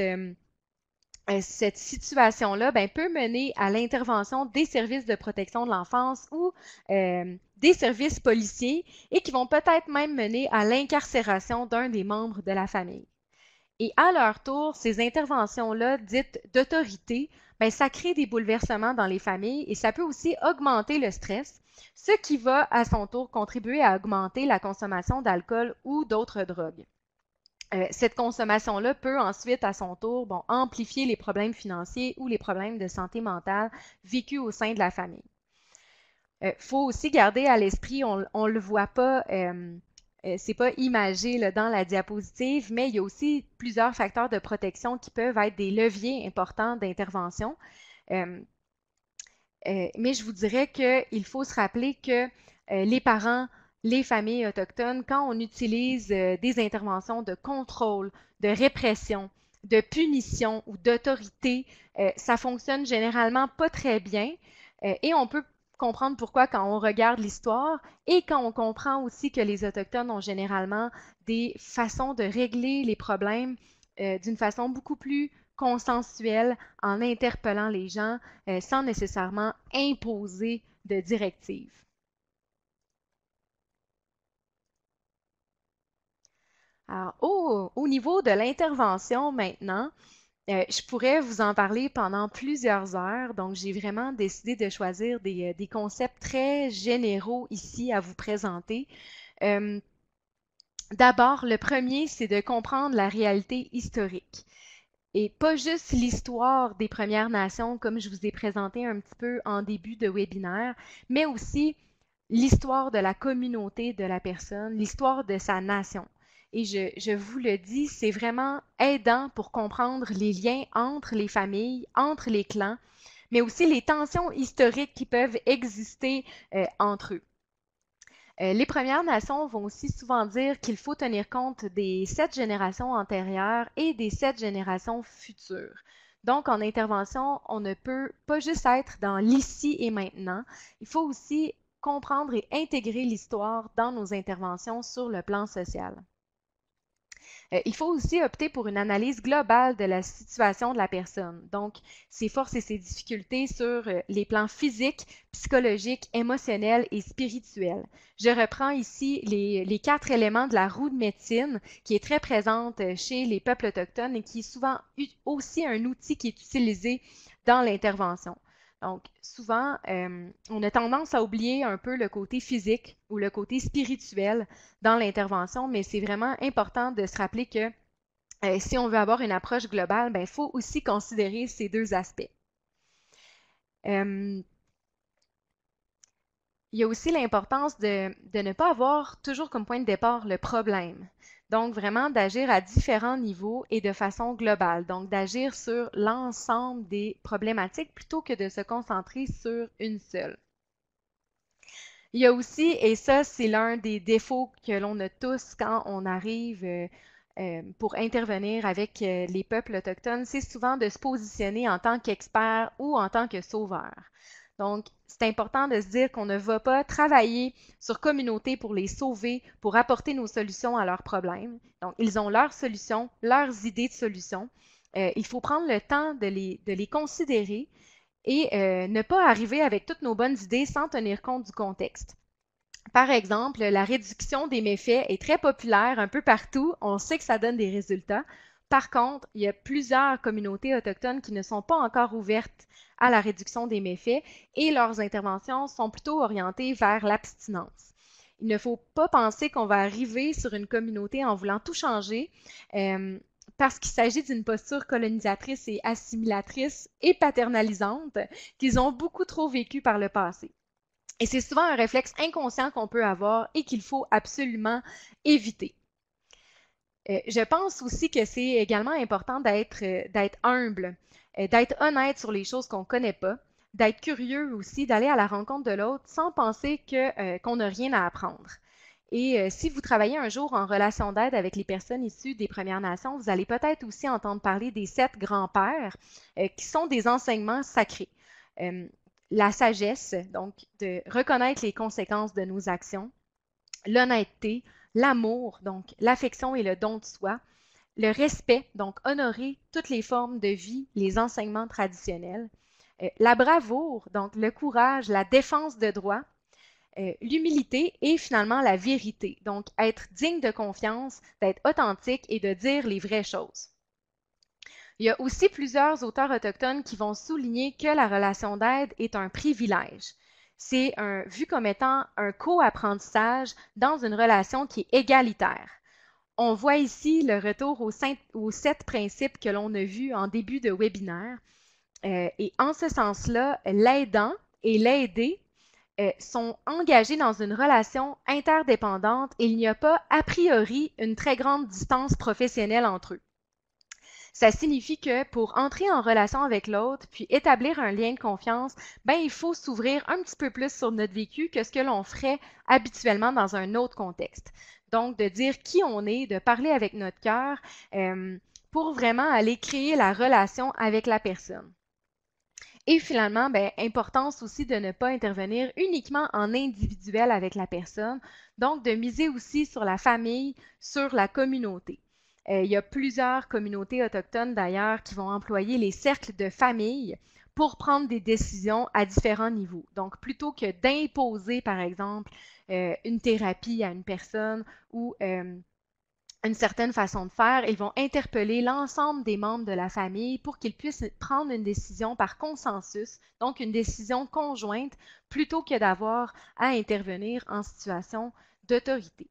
situation-là peut mener à l'intervention des services de protection de l'enfance ou des services policiers et qui vont peut-être même mener à l'incarcération d'un des membres de la famille. Et à leur tour, ces interventions-là dites d'autorité, ça crée des bouleversements dans les familles et ça peut aussi augmenter le stress, ce qui va à son tour contribuer à augmenter la consommation d'alcool ou d'autres drogues. Cette consommation-là peut ensuite, à son tour, amplifier les problèmes financiers ou les problèmes de santé mentale vécus au sein de la famille. Faut aussi garder à l'esprit, on ne le voit pas, c'est pas imagé là, dans la diapositive, mais il y a aussi plusieurs facteurs de protection qui peuvent être des leviers importants d'intervention. Mais je vous dirais qu'il faut se rappeler que les parents, les familles autochtones, quand on utilise des interventions de contrôle, de répression, de punition ou d'autorité, ça fonctionne généralement pas très bien. Et on peut comprendre pourquoi quand on regarde l'histoire et quand on comprend aussi que les Autochtones ont généralement des façons de régler les problèmes d'une façon beaucoup plus consensuelle en interpellant les gens sans nécessairement imposer de directives. Alors, au niveau de l'intervention maintenant, je pourrais vous en parler pendant plusieurs heures, donc j'ai vraiment décidé de choisir des concepts très généraux ici à vous présenter. Euh, D'abord, le premier, c'est de comprendre la réalité historique. Et pas juste l'histoire des Premières Nations, comme je vous ai présenté un petit peu en début de webinaire, mais aussi l'histoire de la communauté de la personne, l'histoire de sa nation. Et je vous le dis, c'est vraiment aidant pour comprendre les liens entre les familles, entre les clans, mais aussi les tensions historiques qui peuvent exister entre eux. Les Premières Nations vont aussi souvent dire qu'il faut tenir compte des 7 générations antérieures et des 7 générations futures. Donc, en intervention, on ne peut pas juste être dans l'ici et maintenant. Il faut aussi comprendre et intégrer l'histoire dans nos interventions sur le plan social. Il faut aussi opter pour une analyse globale de la situation de la personne, donc ses forces et ses difficultés sur les plans physiques, psychologiques, émotionnels et spirituels. Je reprends ici les 4 éléments de la roue de médecine qui est très présente chez les peuples autochtones et qui est souvent aussi un outil qui est utilisé dans l'intervention. Donc, souvent, on a tendance à oublier un peu le côté physique ou le côté spirituel dans l'intervention, mais c'est vraiment important de se rappeler que si on veut avoir une approche globale, il faut aussi considérer ces deux aspects. Il y a aussi l'importance de ne pas avoir toujours comme point de départ le problème. Donc, vraiment d'agir à différents niveaux et de façon globale. Donc, d'agir sur l'ensemble des problématiques plutôt que de se concentrer sur une seule. Il y a aussi, et ça, c'est l'un des défauts que l'on a tous quand on arrive pour intervenir avec les peuples autochtones, c'est souvent de se positionner en tant qu'expert ou en tant que sauveur. Donc, c'est important de se dire qu'on ne va pas travailler sur communauté pour les sauver, pour apporter nos solutions à leurs problèmes. Donc, ils ont leurs solutions, leurs idées de solutions. Il faut prendre le temps de les considérer et ne pas arriver avec toutes nos bonnes idées sans tenir compte du contexte. Par exemple, la réduction des méfaits est très populaire un peu partout. On sait que ça donne des résultats. Par contre, il y a plusieurs communautés autochtones qui ne sont pas encore ouvertes à la réduction des méfaits et leurs interventions sont plutôt orientées vers l'abstinence. Il ne faut pas penser qu'on va arriver sur une communauté en voulant tout changer parce qu'il s'agit d'une posture colonisatrice et assimilatrice et paternalisante qu'ils ont beaucoup trop vécu par le passé. Et c'est souvent un réflexe inconscient qu'on peut avoir et qu'il faut absolument éviter. Je pense aussi que c'est également important d'être humble, d'être honnête sur les choses qu'on ne connaît pas, d'être curieux aussi, d'aller à la rencontre de l'autre sans penser qu'on n'a rien à apprendre. Et si vous travaillez un jour en relation d'aide avec les personnes issues des Premières Nations, vous allez peut-être aussi entendre parler des 7 grands-pères qui sont des enseignements sacrés. La sagesse, donc de reconnaître les conséquences de nos actions, l'honnêteté, l'amour, donc l'affection et le don de soi, le respect, donc honorer toutes les formes de vie, les enseignements traditionnels, la bravoure, donc le courage, la défense de droit, l'humilité et finalement la vérité, donc être digne de confiance, d'être authentique et de dire les vraies choses. Il y a aussi plusieurs auteurs autochtones qui vont souligner que la relation d'aide est un privilège. C'est vu comme étant un co-apprentissage dans une relation qui est égalitaire. On voit ici le retour aux 7 principes que l'on a vus en début de webinaire. Et en ce sens-là, l'aidant et l'aidé sont engagés dans une relation interdépendante et il n'y a pas a priori une très grande distance professionnelle entre eux. Ça signifie que pour entrer en relation avec l'autre, puis établir un lien de confiance, il faut s'ouvrir un petit peu plus sur notre vécu que ce que l'on ferait habituellement dans un autre contexte. Donc, de dire qui on est, de parler avec notre cœur pour vraiment aller créer la relation avec la personne. Et finalement, ben, importance aussi de ne pas intervenir uniquement en individuel avec la personne, donc de miser aussi sur la famille, sur la communauté. Il y a plusieurs communautés autochtones d'ailleurs qui vont employer les cercles de famille pour prendre des décisions à différents niveaux. Donc, plutôt que d'imposer, par exemple, une thérapie à une personne ou une certaine façon de faire, ils vont interpeller l'ensemble des membres de la famille pour qu'ils puissent prendre une décision par consensus, donc une décision conjointe, plutôt que d'avoir à intervenir en situation d'autorité.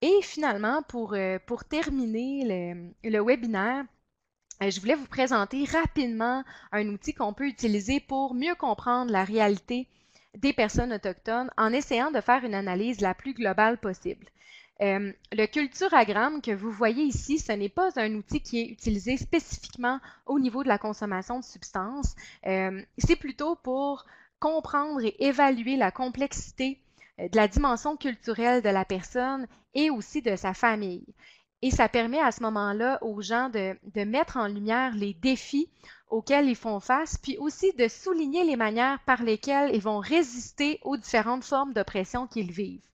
Et finalement, pour terminer le webinaire, je voulais vous présenter rapidement un outil qu'on peut utiliser pour mieux comprendre la réalité des personnes autochtones en essayant de faire une analyse la plus globale possible. Le culturagramme que vous voyez ici, ce n'est pas un outil qui est utilisé spécifiquement au niveau de la consommation de substances. C'est plutôt pour comprendre et évaluer la complexité de la dimension culturelle de la personne et aussi de sa famille. Et ça permet à ce moment-là aux gens de mettre en lumière les défis auxquels ils font face, puis aussi de souligner les manières par lesquelles ils vont résister aux différentes formes d'oppression qu'ils vivent.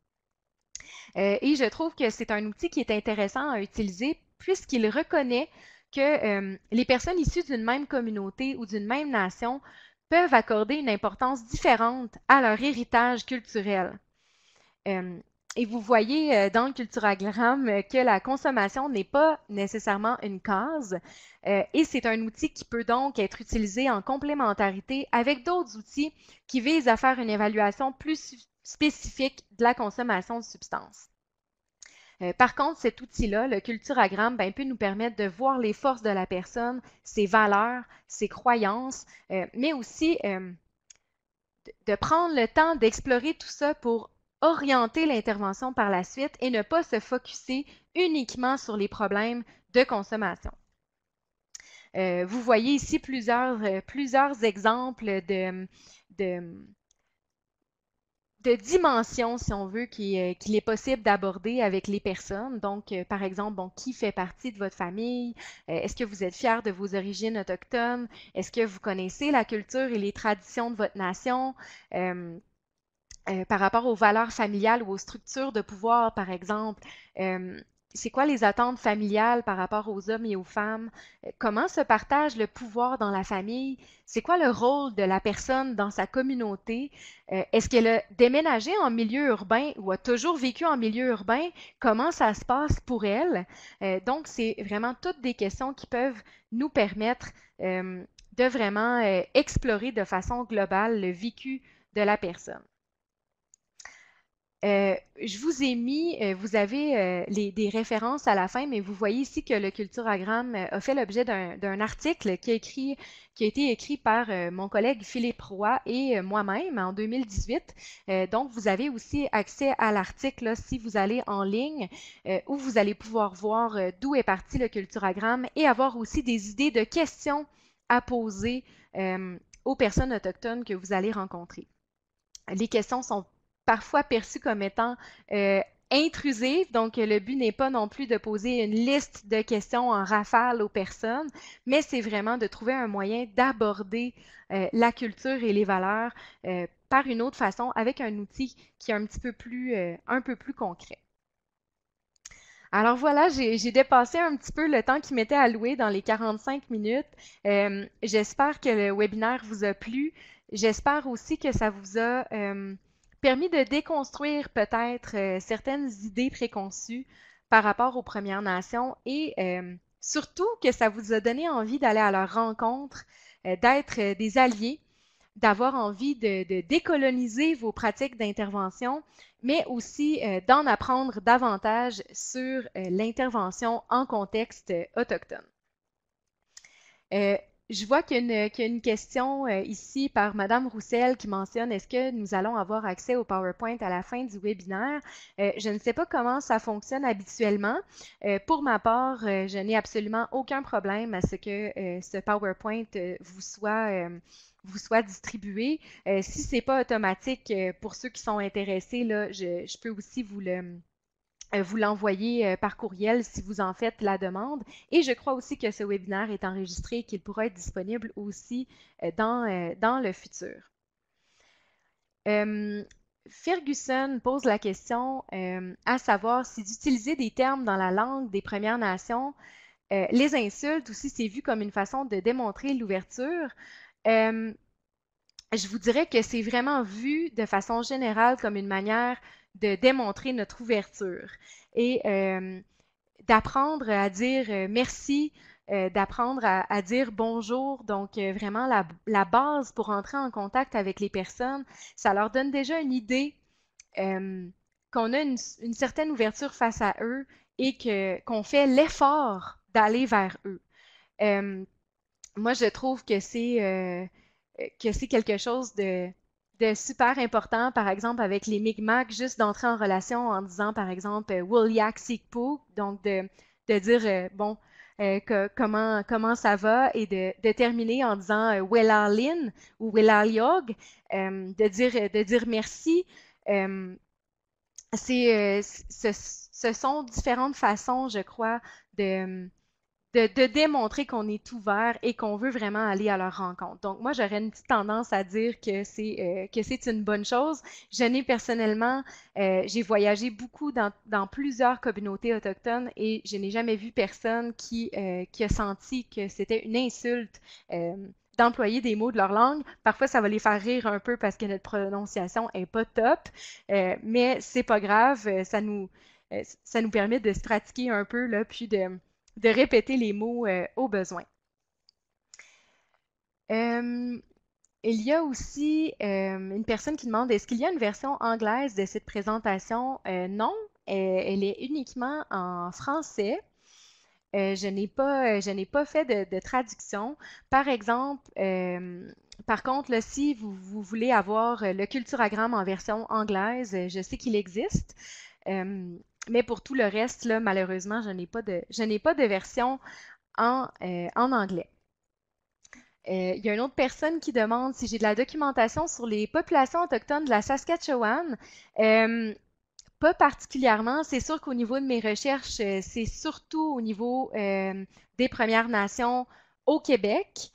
Et je trouve que c'est un outil qui est intéressant à utiliser puisqu'il reconnaît que les personnes issues d'une même communauté ou d'une même nation peuvent accorder une importance différente à leur héritage culturel. Et vous voyez dans le culturagramme que la consommation n'est pas nécessairement une cause et c'est un outil qui peut donc être utilisé en complémentarité avec d'autres outils qui visent à faire une évaluation plus spécifique de la consommation de substances. Par contre, cet outil-là, le culturagramme, ben, peut nous permettre de voir les forces de la personne, ses valeurs, ses croyances, mais aussi de prendre le temps d'explorer tout ça pour orienter l'intervention par la suite et ne pas se focusser uniquement sur les problèmes de consommation. Vous voyez ici plusieurs exemples de dimensions, si on veut, qu'il est possible d'aborder avec les personnes. Donc, par exemple, bon, qui fait partie de votre famille? Est-ce que vous êtes fier de vos origines autochtones? Est-ce que vous connaissez la culture et les traditions de votre nation? Par rapport aux valeurs familiales ou aux structures de pouvoir, par exemple, c'est quoi les attentes familiales par rapport aux hommes et aux femmes? Comment se partage le pouvoir dans la famille? C'est quoi le rôle de la personne dans sa communauté? Est-ce qu'elle a déménagé en milieu urbain ou a toujours vécu en milieu urbain? Comment ça se passe pour elle? Donc, c'est vraiment toutes des questions qui peuvent nous permettre de vraiment explorer de façon globale le vécu de la personne. Je vous ai mis, vous avez des références à la fin, mais vous voyez ici que le culturagramme a fait l'objet d'un article qui a été écrit par mon collègue Philippe Roy et moi-même en 2018. Donc, vous avez aussi accès à l'article si vous allez en ligne, où vous allez pouvoir voir d'où est parti le culturagramme et avoir aussi des idées de questions à poser aux personnes autochtones que vous allez rencontrer. Les questions sont parfois perçues comme étant intrusives, donc le but n'est pas non plus de poser une liste de questions en rafale aux personnes, mais c'est vraiment de trouver un moyen d'aborder la culture et les valeurs par une autre façon avec un outil qui est un peu plus concret. Alors voilà, j'ai dépassé un petit peu le temps qui m'était alloué dans les 45 minutes. J'espère que le webinaire vous a plu. J'espère aussi que ça vous a permis de déconstruire peut-être certaines idées préconçues par rapport aux Premières Nations et surtout que ça vous a donné envie d'aller à leur rencontre, d'être des alliés, d'avoir envie de décoloniser vos pratiques d'intervention, mais aussi d'en apprendre davantage sur l'intervention en contexte autochtone. Je vois qu'il y a une question ici par Madame Roussel qui mentionne est-ce que nous allons avoir accès au PowerPoint à la fin du webinaire? Je ne sais pas comment ça fonctionne habituellement. Pour ma part, je n'ai absolument aucun problème à ce que ce PowerPoint vous soit distribué. Si ce n'est pas automatique, pour ceux qui sont intéressés, là, je peux aussi vous l'envoyer par courriel si vous en faites la demande. Et je crois aussi que ce webinaire est enregistré et qu'il pourra être disponible aussi dans le futur. Ferguson pose la question à savoir si d'utiliser des termes dans la langue des Premières Nations, les insultes aussi, c'est vu comme une façon de démontrer l'ouverture. Je vous dirais que c'est vraiment vu de façon générale comme une manière de démontrer notre ouverture et d'apprendre à dire merci, d'apprendre à dire bonjour. Donc, vraiment, la base pour entrer en contact avec les personnes, ça leur donne déjà une idée qu'on a une certaine ouverture face à eux et qu'on fait l'effort d'aller vers eux. Moi, je trouve que c'est quelque chose de super important, par exemple, avec les Mi'kmaq, juste d'entrer en relation en disant, par exemple, Wulyak Sikpuk, donc de dire, bon, comment ça va, et de terminer en disant Welalin ou Welaliog, de dire merci. Ce sont différentes façons, je crois, de démontrer qu'on est ouvert et qu'on veut vraiment aller à leur rencontre. Donc, moi, j'aurais une petite tendance à dire que c'est une bonne chose. Je n'ai personnellement, j'ai voyagé beaucoup dans plusieurs communautés autochtones et je n'ai jamais vu personne qui a senti que c'était une insulte d'employer des mots de leur langue. Parfois, ça va les faire rire un peu parce que notre prononciation est pas top, mais c'est pas grave. Ça nous permet de se pratiquer un peu là, puis de répéter les mots au besoin. Il y a aussi une personne qui demande, est-ce qu'il y a une version anglaise de cette présentation? Non, elle est uniquement en français. Je n'ai pas fait de traduction. Par exemple, par contre, là, si vous voulez avoir le culturagramme en version anglaise, je sais qu'il existe. Mais pour tout le reste, là, malheureusement, je n'ai pas de version en anglais. Il y a une autre personne qui demande si j'ai de la documentation sur les populations autochtones de la Saskatchewan. Pas particulièrement. C'est sûr qu'au niveau de mes recherches, c'est surtout au niveau des Premières Nations au Québec.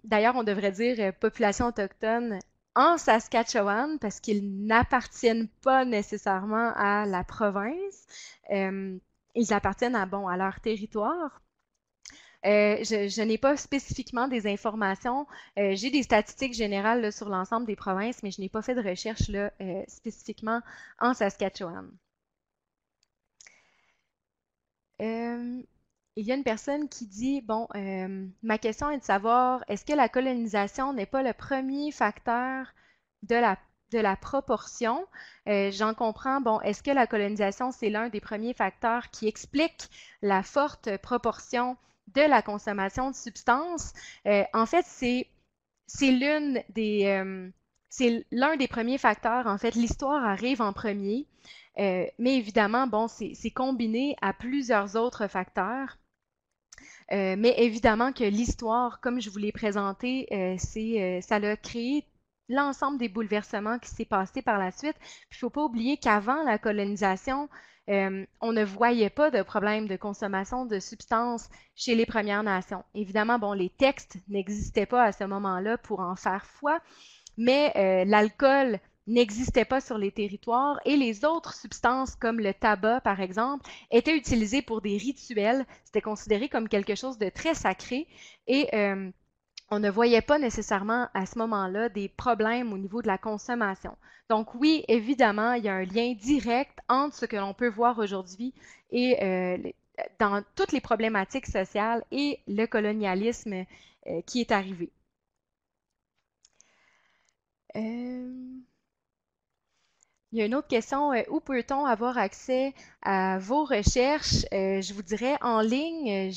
D'ailleurs, on devrait dire population autochtone en Saskatchewan parce qu'ils n'appartiennent pas nécessairement à la province. Ils appartiennent à leur territoire. Je n'ai pas spécifiquement des informations. J'ai des statistiques générales là, sur l'ensemble des provinces, mais je n'ai pas fait de recherche là, spécifiquement en Saskatchewan. Il y a une personne qui dit, bon, ma question est de savoir, est-ce que la colonisation n'est pas le premier facteur de la proportion? J'en comprends, bon, est-ce que la colonisation, c'est l'un des premiers facteurs qui explique la forte proportion de la consommation de substances? En fait, c'est l'un des premiers facteurs. En fait, l'histoire arrive en premier, mais évidemment, bon, c'est combiné à plusieurs autres facteurs. Mais évidemment que l'histoire, comme je vous l'ai présenté, ça a créé l'ensemble des bouleversements qui s'est passé par la suite. Puis, il ne faut pas oublier qu'avant la colonisation, on ne voyait pas de problème de consommation de substances chez les Premières Nations. Évidemment, bon, les textes n'existaient pas à ce moment-là pour en faire foi, mais l'alcool n'existait pas sur les territoires et les autres substances comme le tabac, par exemple, étaient utilisées pour des rituels. C'était considéré comme quelque chose de très sacré et on ne voyait pas nécessairement à ce moment-là des problèmes au niveau de la consommation. Donc oui, évidemment, il y a un lien direct entre ce que l'on peut voir aujourd'hui et dans toutes les problématiques sociales et le colonialisme qui est arrivé. Il y a une autre question, où peut-on avoir accès à vos recherches? Je vous dirais en ligne,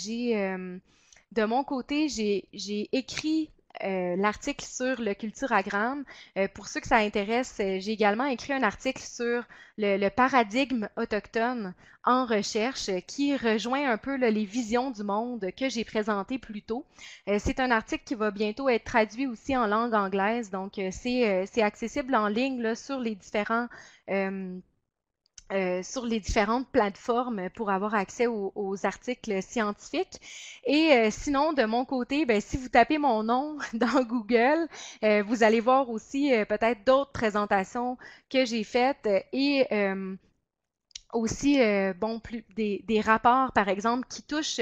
de mon côté, j'ai écrit l'article sur le culturagramme. Pour ceux que ça intéresse, j'ai également écrit un article sur le paradigme autochtone en recherche qui rejoint un peu là, les visions du monde que j'ai présentées plus tôt. C'est un article qui va bientôt être traduit aussi en langue anglaise, donc c'est accessible en ligne là, sur les différents sur les différentes plateformes pour avoir accès aux articles scientifiques. Et sinon, de mon côté, ben, si vous tapez mon nom dans Google, vous allez voir aussi peut-être d'autres présentations que j'ai faites et aussi bon, des rapports, par exemple, qui touchent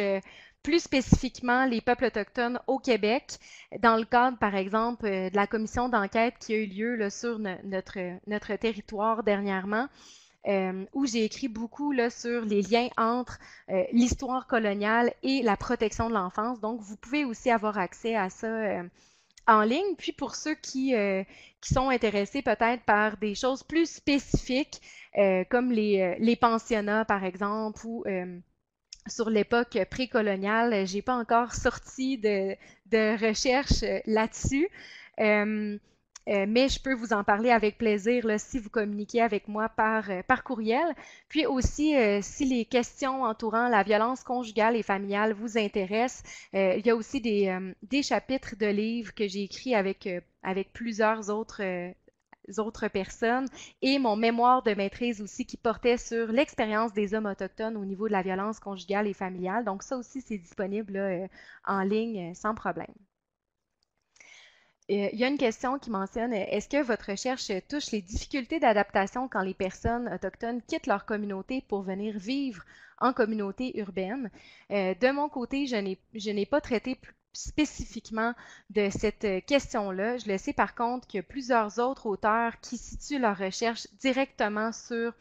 plus spécifiquement les peuples autochtones au Québec, dans le cadre, par exemple, de la commission d'enquête qui a eu lieu là, sur notre territoire dernièrement où j'ai écrit beaucoup là, sur les liens entre l'histoire coloniale et la protection de l'enfance. Donc, vous pouvez aussi avoir accès à ça en ligne. Puis, pour ceux qui sont intéressés peut-être par des choses plus spécifiques, comme les pensionnats, par exemple, ou sur l'époque précoloniale, j'ai pas encore sorti de recherche là-dessus. Euh, mais je peux vous en parler avec plaisir là, si vous communiquez avec moi par courriel. Puis aussi, si les questions entourant la violence conjugale et familiale vous intéressent, il y a aussi des chapitres de livres que j'ai écrits avec plusieurs autres personnes et mon mémoire de maîtrise aussi qui portait sur l'expérience des hommes autochtones au niveau de la violence conjugale et familiale. Donc ça aussi, c'est disponible là, en ligne sans problème. Il y a une question qui mentionne, est-ce que votre recherche touche les difficultés d'adaptation quand les personnes autochtones quittent leur communauté pour venir vivre en communauté urbaine? De mon côté, je n'ai pas traité spécifiquement de cette question-là. Je le sais par contre qu'il y a plusieurs autres auteurs qui situent leurs recherches directement sur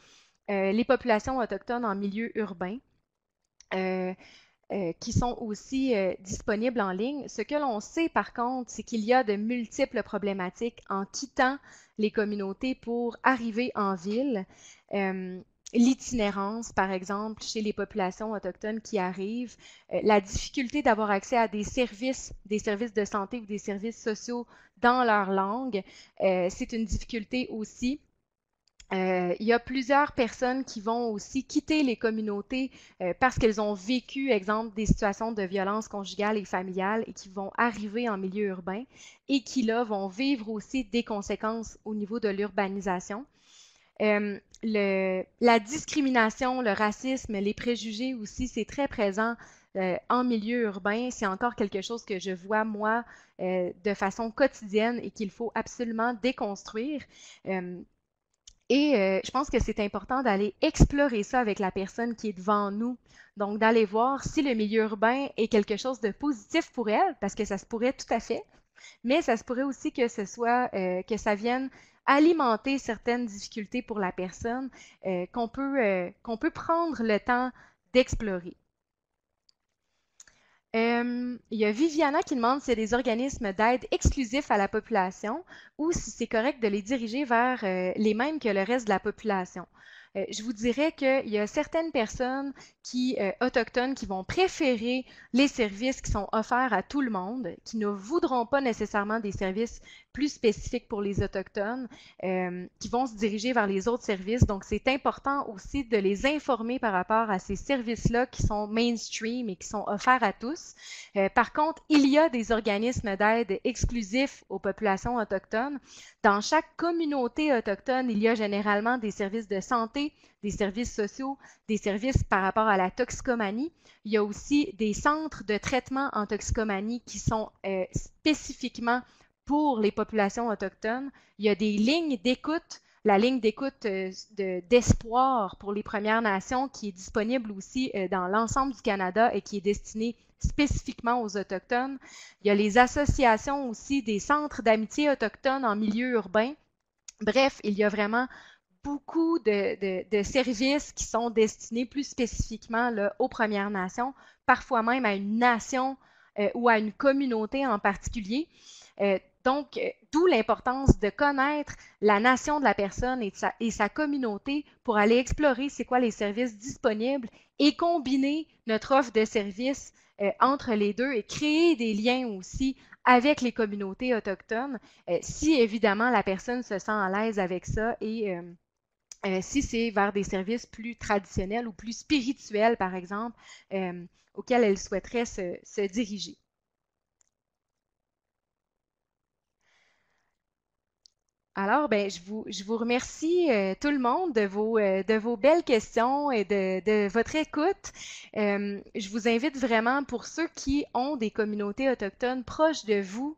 les populations autochtones en milieu urbain. Qui sont aussi disponibles en ligne. Ce que l'on sait par contre, c'est qu'il y a de multiples problématiques en quittant les communautés pour arriver en ville. L'itinérance, par exemple, chez les populations autochtones qui arrivent, la difficulté d'avoir accès à des services de santé ou des services sociaux dans leur langue, c'est une difficulté aussi. Il y a plusieurs personnes qui vont aussi quitter les communautés parce qu'elles ont vécu, exemple, des situations de violence conjugale et familiale et qui vont arriver en milieu urbain et qui, là, vont vivre aussi des conséquences au niveau de l'urbanisation. La discrimination, le racisme, les préjugés aussi, c'est très présent en milieu urbain. C'est encore quelque chose que je vois, moi, de façon quotidienne et qu'il faut absolument déconstruire. Et je pense que c'est important d'aller explorer ça avec la personne qui est devant nous. Donc, d'aller voir si le milieu urbain est quelque chose de positif pour elle, parce que ça se pourrait tout à fait, mais ça se pourrait aussi que ce soit, que ça vienne alimenter certaines difficultés pour la personne qu'on peut prendre le temps d'explorer. Il y a Viviana qui demande s'il y a des organismes d'aide exclusifs à la population ou si c'est correct de les diriger vers les mêmes que le reste de la population. Je vous dirais qu'il y a certaines personnes autochtones qui vont préférer les services qui sont offerts à tout le monde, qui ne voudront pas nécessairement des services plus spécifiques pour les Autochtones, qui vont se diriger vers les autres services. Donc, c'est important aussi de les informer par rapport à ces services-là qui sont mainstream et qui sont offerts à tous. Par contre, il y a des organismes d'aide exclusifs aux populations autochtones. Dans chaque communauté autochtone, il y a généralement des services de santé, des services sociaux, des services par rapport à la toxicomanie. Il y a aussi des centres de traitement en toxicomanie qui sont spécifiquement pour les populations autochtones. Il y a des lignes d'écoute, la ligne d'écoute d'espoir pour les Premières Nations qui est disponible aussi dans l'ensemble du Canada et qui est destinée spécifiquement aux Autochtones. Il y a les associations aussi des centres d'amitié autochtones en milieu urbain. Bref, il y a vraiment beaucoup de services qui sont destinés plus spécifiquement là, aux Premières Nations, parfois même à une nation ou à une communauté en particulier. Donc, d'où l'importance de connaître la nation de la personne et sa communauté pour aller explorer c'est quoi les services disponibles et combiner notre offre de services entre les deux et créer des liens aussi avec les communautés autochtones, si évidemment la personne se sent à l'aise avec ça et si c'est vers des services plus traditionnels ou plus spirituels, par exemple, auxquels elle souhaiterait se diriger. Alors, ben, je vous remercie tout le monde de vos belles questions et de votre écoute. Je vous invite vraiment, pour ceux qui ont des communautés autochtones proches de vous,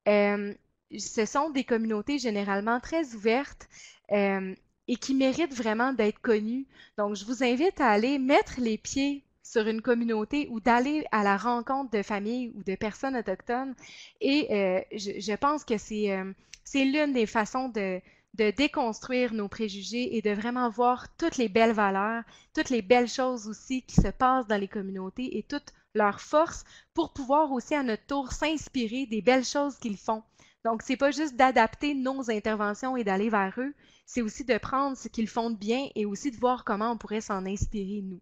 euh, ce sont des communautés généralement très ouvertes euh, et qui méritent vraiment d'être connues. Donc, je vous invite à aller mettre les pieds sur une communauté ou d'aller à la rencontre de familles ou de personnes autochtones. Et je pense que c'est l'une des façons de déconstruire nos préjugés et de vraiment voir toutes les belles valeurs, toutes les belles choses aussi qui se passent dans les communautés et toutes leurs forces pour pouvoir aussi à notre tour s'inspirer des belles choses qu'ils font. Donc, c'est pas juste d'adapter nos interventions et d'aller vers eux, c'est aussi de prendre ce qu'ils font de bien et aussi de voir comment on pourrait s'en inspirer nous.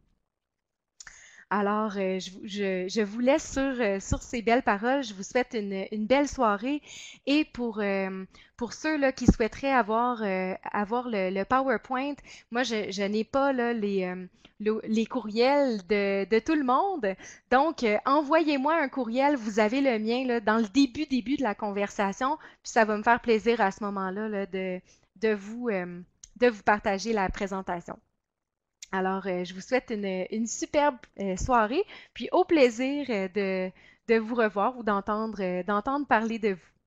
Alors, je vous laisse sur ces belles paroles. Je vous souhaite une belle soirée. Et pour ceux là, qui souhaiteraient avoir le PowerPoint, moi, je n'ai pas là, les courriels de tout le monde. Donc, envoyez-moi un courriel. Vous avez le mien là, dans le début de la conversation. Puis ça va me faire plaisir à ce moment-là là, de de vous partager la présentation. Alors, je vous souhaite une superbe soirée, puis au plaisir de vous revoir ou d'entendre parler de vous.